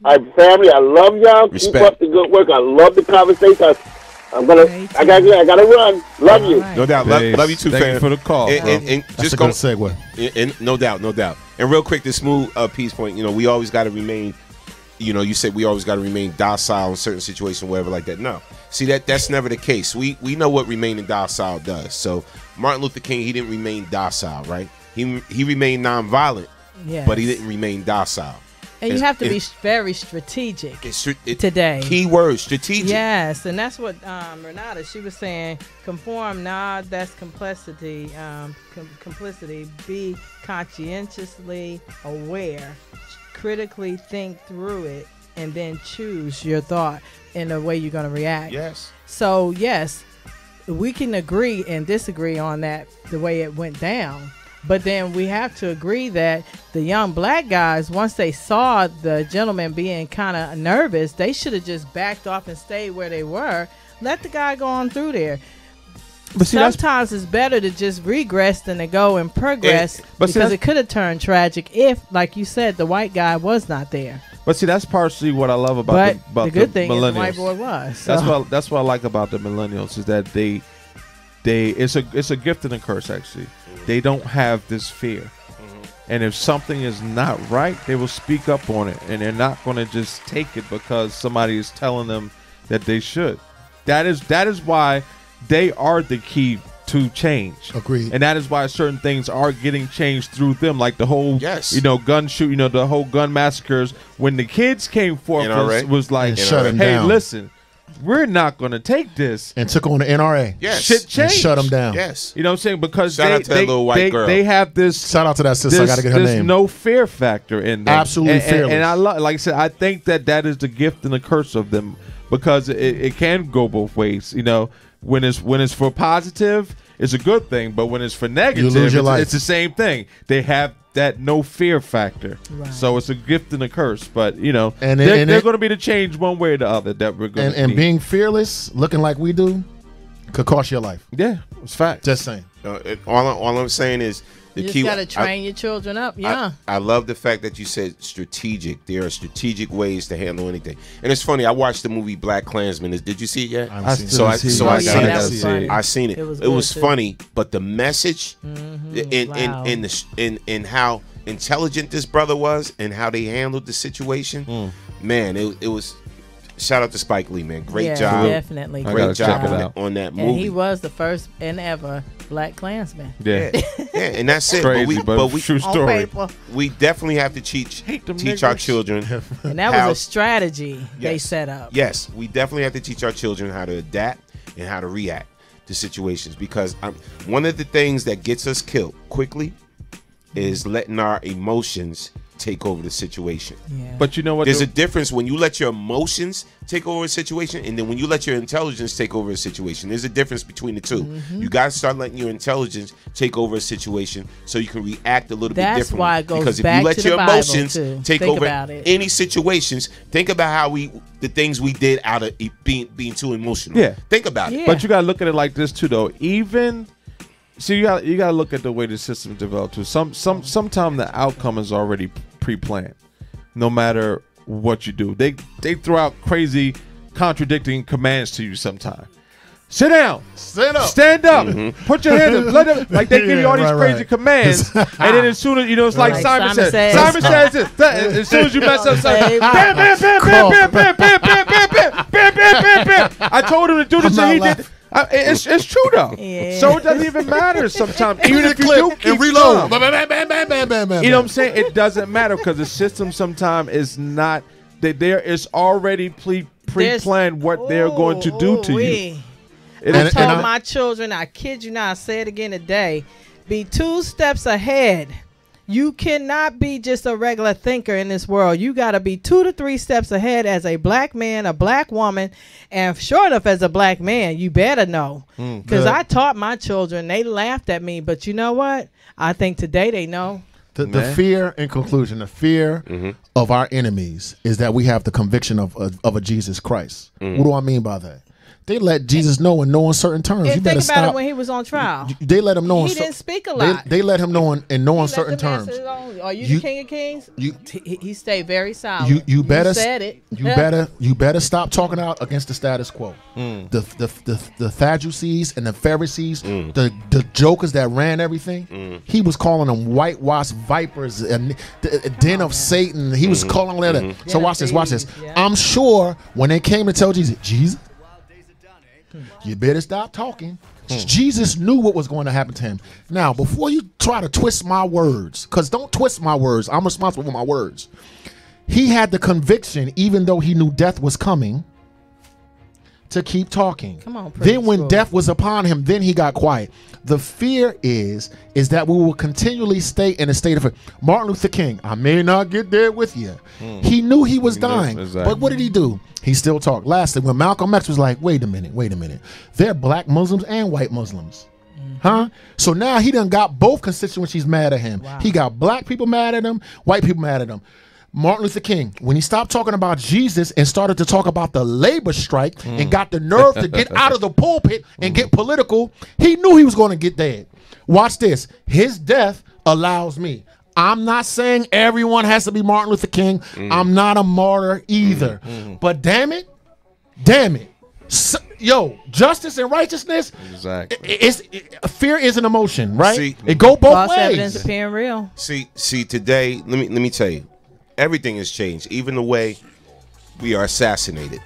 Family, I love y'all. Respect. Keep up the good work. I love the conversation. I gotta run. Love you. No doubt. Love you too, Thank fam. you for the call. And That's just a good segue. And no doubt. And real quick, the smooth piece point. You know, we always got to remain. You know, you said we always got to remain docile in certain situations, whatever like that. No, see that's never the case. We know what remaining docile does. So Martin Luther King, he didn't remain docile, right? He remained nonviolent, but he didn't remain docile. And you have to be very strategic today. Key word, strategic. Yes, and that's what Renata, she was saying, conform, nah, that's complicity. Complicity, be conscientiously aware, critically think through it, and then choose your thought in the way you're going to react. Yes. So, yes, we can agree and disagree on that, the way it went down. But then we have to agree that the young black guys, once they saw the gentleman being kind of nervous, they should have just backed off and stayed where they were. Let the guy go on through there. But see, sometimes it's better to just regress than to go and progress, because it could have turned tragic if, like you said, the white guy was not there. But see, that's partially what I love about the good thing is millennials. the white boy was. So. That's what I like about the millennials is that it's a gift and a curse, actually. They don't have this fear. And if something is not right, they will speak up on it, and they're not going to just take it because somebody is telling them that they should. That is why they are the key to change. Agreed. And that is why certain things are getting changed through them, like the whole gun shoot, the whole gun massacres. When the kids came forth, was like, hey, listen, we're not going to take this. And took on the NRA. Yes. Shit changed. And shut them down. Yes. You know what I'm saying? Because shout out to that little white girl. They have this. Shout out to that sister. I got to get her name. There's no fear factor in them. Absolutely fearless. And I like I said, I think that is the gift and the curse of them, because it can go both ways. When it's for positive, it's a good thing. But when it's for negative, you lose your life. It's the same thing. They have that no fear factor. Right. So it's a gift and a curse. But they're going to be the change one way or the other that we're going to. And being fearless, looking like we do, could cost your life. Yeah, it's fact. Just saying. All I'm saying is the you key. You just got to train your children up. Yeah. I love the fact that you said strategic. There are strategic ways to handle anything. And it's funny. I watched the movie Black Klansman. Did you see it yet? I seen it. It was funny, but the message in how intelligent this brother was and how they handled the situation, man, it was. Shout out to Spike Lee, man. Great job. Definitely. Great job on that movie. And he was the first and ever Black Klansman. Yeah. And that's it. Crazy, but true story. We definitely have to teach our children. And that was a strategy they set up. Yes, we definitely have to teach our children how to adapt and how to react to situations, because one of the things that gets us killed quickly is letting our emotions take over the situation. Yeah. But you know what? There's a difference when you let your emotions take over a situation, and then when you let your intelligence take over a situation. There's a difference between the two. You got to start letting your intelligence take over a situation so you can react a little bit differently. That's why it goes because if back you let to your the Bible emotions too. take Think over about it. any situations, think about how the things we did out of being too emotional. Yeah. Think about it. But you got to look at it like this too, though. So you got to look at the way the system developed too. Sometime the outcome is already pre-planned, no matter what you do. They throw out crazy contradicting commands to you sometime. Sit down. Stand up. Stand up. Put your hands up. Let them, like they give you all these crazy commands, and then as soon as it's like Simon says. Simon says it. As soon as you mess up, bam, bam, bam, bam, bam, bam, bam, bam, bam, bam, bam, bam, bam. I told him to do this, and he did. It's true though. Yeah. So it doesn't even matter sometimes. Even if you do keep reload. You know what I'm saying? It doesn't matter because the system sometimes is not that there is already pre-planned what they're going to do to you. I told my children, I kid you not, I say it again today, be 2 steps ahead. You cannot be just a regular thinker in this world. You got to be 2 to 3 steps ahead as a black man, a black woman, and sure enough, as a black man, you better know. Because I taught my children, they laughed at me, but you know what? I think today they know. The fear, in conclusion, the fear of our enemies is that we have the conviction of a Jesus Christ. What do I mean by that? They let Jesus know in no uncertain terms. And you better think about stop. It when he was on trial. They let him know. He didn't speak a lot. They let him know in no uncertain terms. Are you the King of Kings? He stayed very silent. You better said it. You better stop talking out against the status quo. The Sadducees and the Pharisees, the jokers that ran everything. He was calling them whitewashed vipers and the den of Satan. He was calling them that. So watch this. Watch this. I'm sure when they came to tell Jesus, you better stop talking. Jesus knew what was going to happen to him. Now, before you try to twist my words, because don't twist my words, I'm responsible for my words. He had the conviction, even though he knew death was coming, to keep talking. Come on, then when death was upon him, then he got quiet. The fear is that we will continually stay in a state of fear. Martin Luther King, I may not get there with you. He knew he was dying, but what did he do? He still talked. Lastly, when Malcolm X was like, wait a minute. They're black Muslims and white Muslims. Huh? So now he done got both constituencies mad at him. Wow. He got black people mad at him, white people mad at him. Martin Luther King, when he stopped talking about Jesus and started to talk about the labor strike and got the nerve to get out of the pulpit and get political, he knew he was going to get dead. Watch this. His death allows me. I'm not saying everyone has to be Martin Luther King. I'm not a martyr either. But damn it. Justice and righteousness. Exactly. Fear is an emotion, right? See, it go both false ways. Evidence appearing real. See, today, let me tell you, everything has changed. Even the way we are assassinated.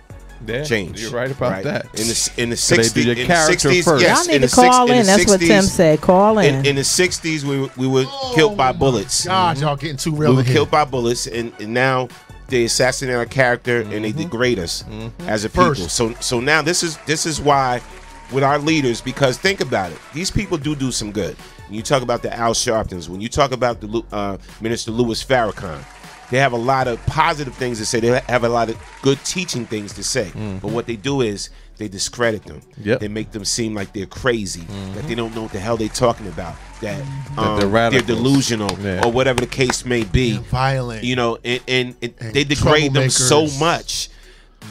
Yeah, changed. You're right about that. In the 60s, so they do your character first. yes, Y'all need to call in. That's what Tim said. Call in. In the 60s, we were killed by bullets. God, y'all getting too real. We were killed by bullets, and now they assassinate our character and they degrade us as a people. So now this is why with our leaders, because think about it, these people do some good. When you talk about the Al Sharptons, when you talk about the Minister Louis Farrakhan, they have a lot of positive things to say. They have a lot of good teaching things to say. But what they do is they discredit them. They make them seem like they're crazy, that they don't know what the hell they're talking about, that they're delusional or whatever the case may be. Violent. You know, and they degrade them so much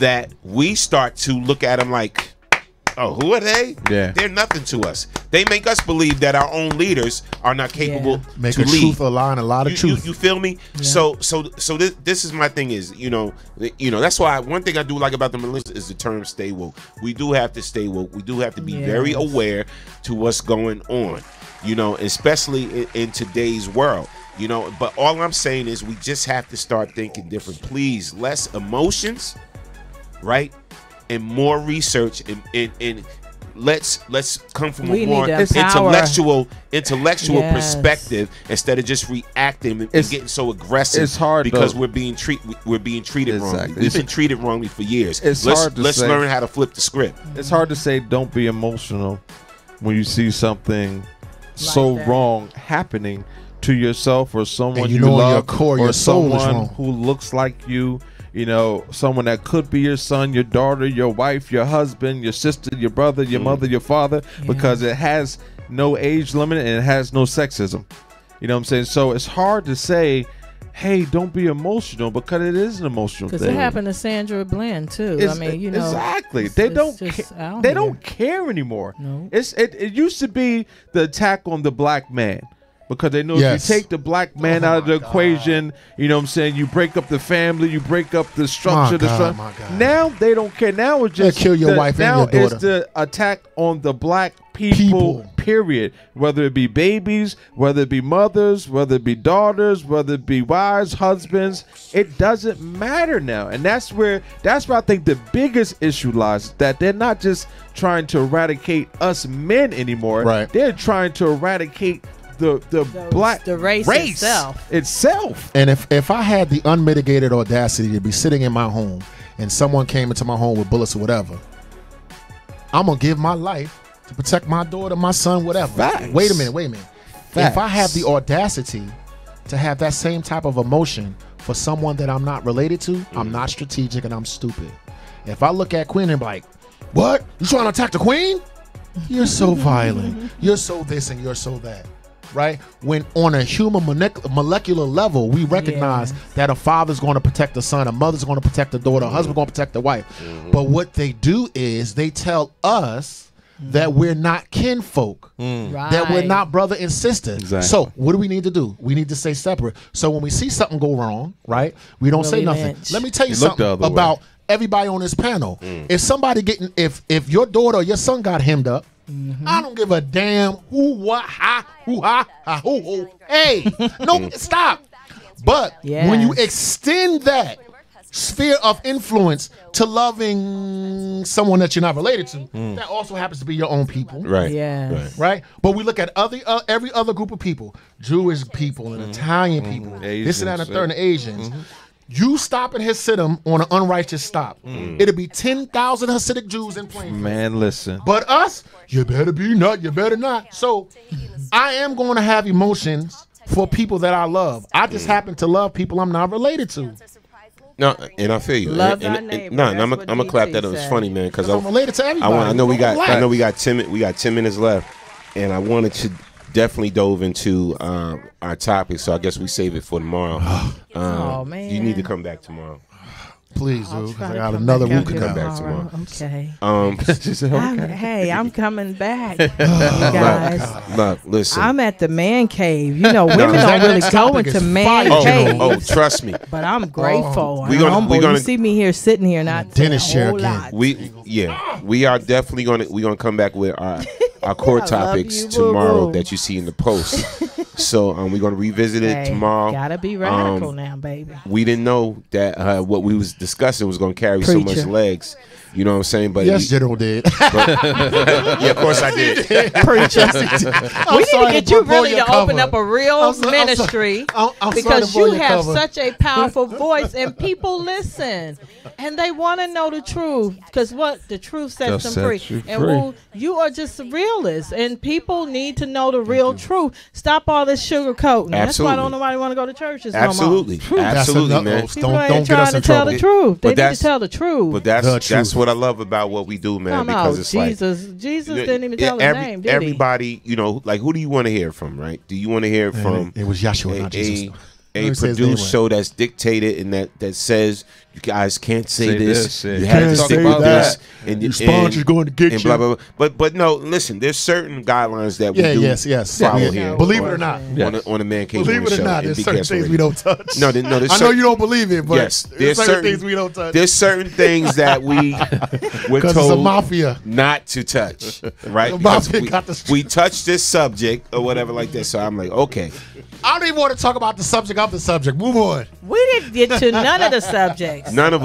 that we start to look at them like, oh, who are they? Yeah. They're nothing to us. They make us believe that our own leaders are not capable Make to a lead. truth a lie and a lot of truth. You feel me? Yeah. So this is my thing is, you know, that's why one thing I do like about the militia is the term stay woke. We do have to stay woke. We do have to be very aware to what's going on, you know, especially in today's world. You know, but all I'm saying is we just have to start thinking different. Please, less emotions, right? And more research and let's come from a more intellectual perspective instead of just reacting and getting so aggressive. It's hard because we're being treated wrongly. We've been treated wrongly for years. Let's learn how to flip the script. It's hard to say don't be emotional when you see something so wrong happening to yourself or someone you love, your core, or your soul someone who looks like you. You know, someone that could be your son, your daughter, your wife, your husband, your sister, your brother, your mother, your father, because it has no age limit and it has no sexism. You know what I'm saying? So it's hard to say, hey, don't be emotional, because it is an emotional thing. Because it happened to Sandra Bland too. I mean, you know, exactly. They don't care anymore. No. It used to be the attack on the black man. Because they know if you take the black man out of the equation, you know what I'm saying, you break up the family, you break up the structure. Now they don't care. Now it's just kill your wife and your daughter. Now it's the attack on the black people, period. Whether it be babies, whether it be mothers, whether it be daughters, whether it be wives, husbands, it doesn't matter now. And that's where I think the biggest issue lies, that they're not just trying to eradicate us men anymore. Right. They're trying to eradicate the race itself. And if I had the unmitigated audacity to be sitting in my home and someone came into my home with bullets or whatever, I'm gonna give my life to protect my daughter, my son, whatever. Facts. Wait a minute. If I have the audacity to have that same type of emotion for someone that I'm not related to, I'm not strategic and I'm stupid. If I look at Queen and be like, what? You trying to attack the Queen? You're so violent. You're so this and you're so that. right? When on a human molecular level, we recognize that a father's going to protect the son, a mother's going to protect the daughter, a husband's going to protect the wife. But what they do is they tell us that we're not kinfolk, that we're not brother and sister. Exactly. So what do we need to do? We need to stay separate. So when we see something go wrong, right, we don't say nothing. Let me tell you something about everybody on this panel. If somebody if your daughter or your son got hemmed up, I don't give a damn who, what, ha, who, ha, who. Hey, no, stop. But when you extend that sphere of influence to loving someone that you're not related to, that also happens to be your own people. Right. Right. But we look at every other group of people, Jewish people and Italian people, this and that and the third, and Asians. You stop in Hasidim on an unrighteous stop. It'll be 10,000 Hasidic Jews in Plainfield. Man, listen. But us, you better be not, you better not. So I am going to have emotions for people that I love. I just happen to love people I'm not related to. No, and I feel you. Love thy neighbor. No, I'm gonna clap that. It was funny, man, because I'm related to everybody. I know we got 10 minutes left, and I wanted to definitely dove into our topic. So I guess we save it for tomorrow. Oh man, you need to come back tomorrow. Please do, because I got another week to come back tomorrow. Okay. She said, okay. Hey, I'm coming back, you guys. Look, listen. I'm at the man cave. You know, women don't really go into man cave. Oh, trust me. But I'm grateful. We're gonna you see me here, sitting here, not Dennis a whole lot. We are definitely gonna come back with our core topics tomorrow that you see in the post. So we're gonna revisit it tomorrow. Gotta be radical now, baby. We didn't know that what we was discussing was gonna carry so much legs. You know what I'm saying? But yes, General did. Yeah, of course I did. Preacher. We need to get you really to open up a real ministry because you have such a powerful voice and people listen and they want to know the truth because what the truth sets them free. And you are just a realist and people need to know the real truth. Stop all this sugarcoating. That's why don't nobody want to go to churches Absolutely. no more. Absolutely, man. People ain't trying to tell the truth. They need to tell the truth. But that's what I love about what we do, man. Because it's Jesus didn't even tell his name, did he? Everybody, you know, like who do you want to hear from, right? Do you want to hear from it was Yahshua, not Jesus. A produced show that's dictated and that says you guys can't say this. You have to stick with this. And your sponsor's going to get you. Blah, blah, blah. But no, listen, there's certain guidelines that we do follow here. Believe it or not. On the Man Cave Believe it or not, there's certain things we don't touch. No, I know you don't believe it, but there's certain things we don't touch. There's certain things that we're told it's a mafia. Not to touch, right? The mafia got the we touch this subject or whatever like that. So I'm like, okay. I don't even want to talk about the subject of the subject. Move on. We didn't get to none of the subjects. None of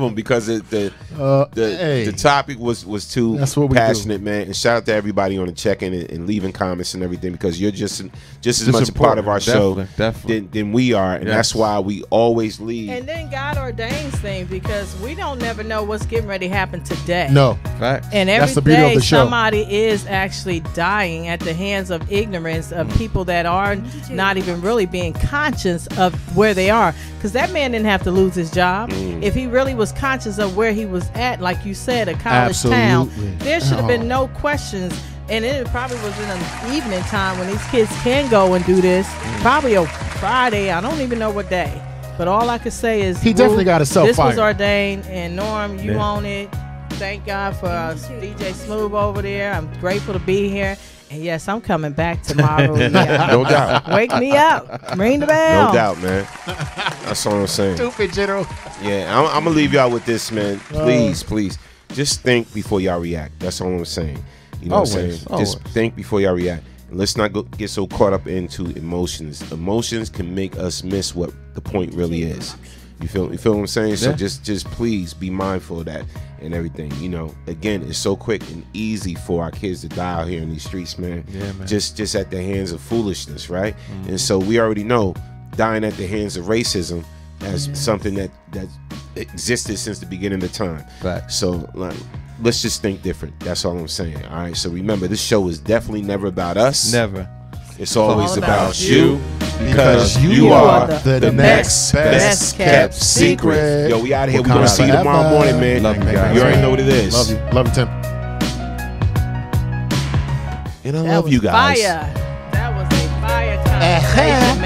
them, because the topic was too passionate, man. And shout out to everybody on the check-in and leaving comments and everything, because you're just as much a part of our show than we are, and that's why we always leave. And then God ordains things, because we don't never know what's getting ready to happen today. No, fact. And every day somebody is actually dying at the hands of ignorance of people that are not even really being conscious of where they are, because that man didn't have to lose his job. If he really was conscious of where he was at, like you said, a college town, there should have been no questions. And it probably was in an evening time when these kids can go and do this, probably a Friday, I don't even know what day, but all I could say is he definitely got himself this fired. Was ordained, and Norm, you own it. Thank God for DJ Smooth over there. I'm grateful to be here. And yes, I'm coming back tomorrow. No doubt. Wake me up. Ring the bell. No doubt, man. That's all I'm saying. Stupid General. Yeah, I'm going to leave y'all with this, man. Please, just think before y'all react. That's all I'm saying. You know what I'm saying? Just think before y'all react. And let's not get so caught up into emotions. Emotions can make us miss what the point really is. You feel what I'm saying? So just please be mindful of that and everything. You know, again, it's so quick and easy for our kids to die out here in these streets, man. Yeah, man. Just at the hands of foolishness, right? And so we already know dying at the hands of racism as something that existed since the beginning of time. Right. So let's just think different. That's all I'm saying. All right. So remember, this show is definitely never about us. Never. It's always about you. Because you are the next best kept secret. Yo, we out of here. We're going to see you tomorrow morning, man. Love you guys. You already know what it is. Love you. Love you, Tim. And I love you guys. Fire. That was a fire. Asian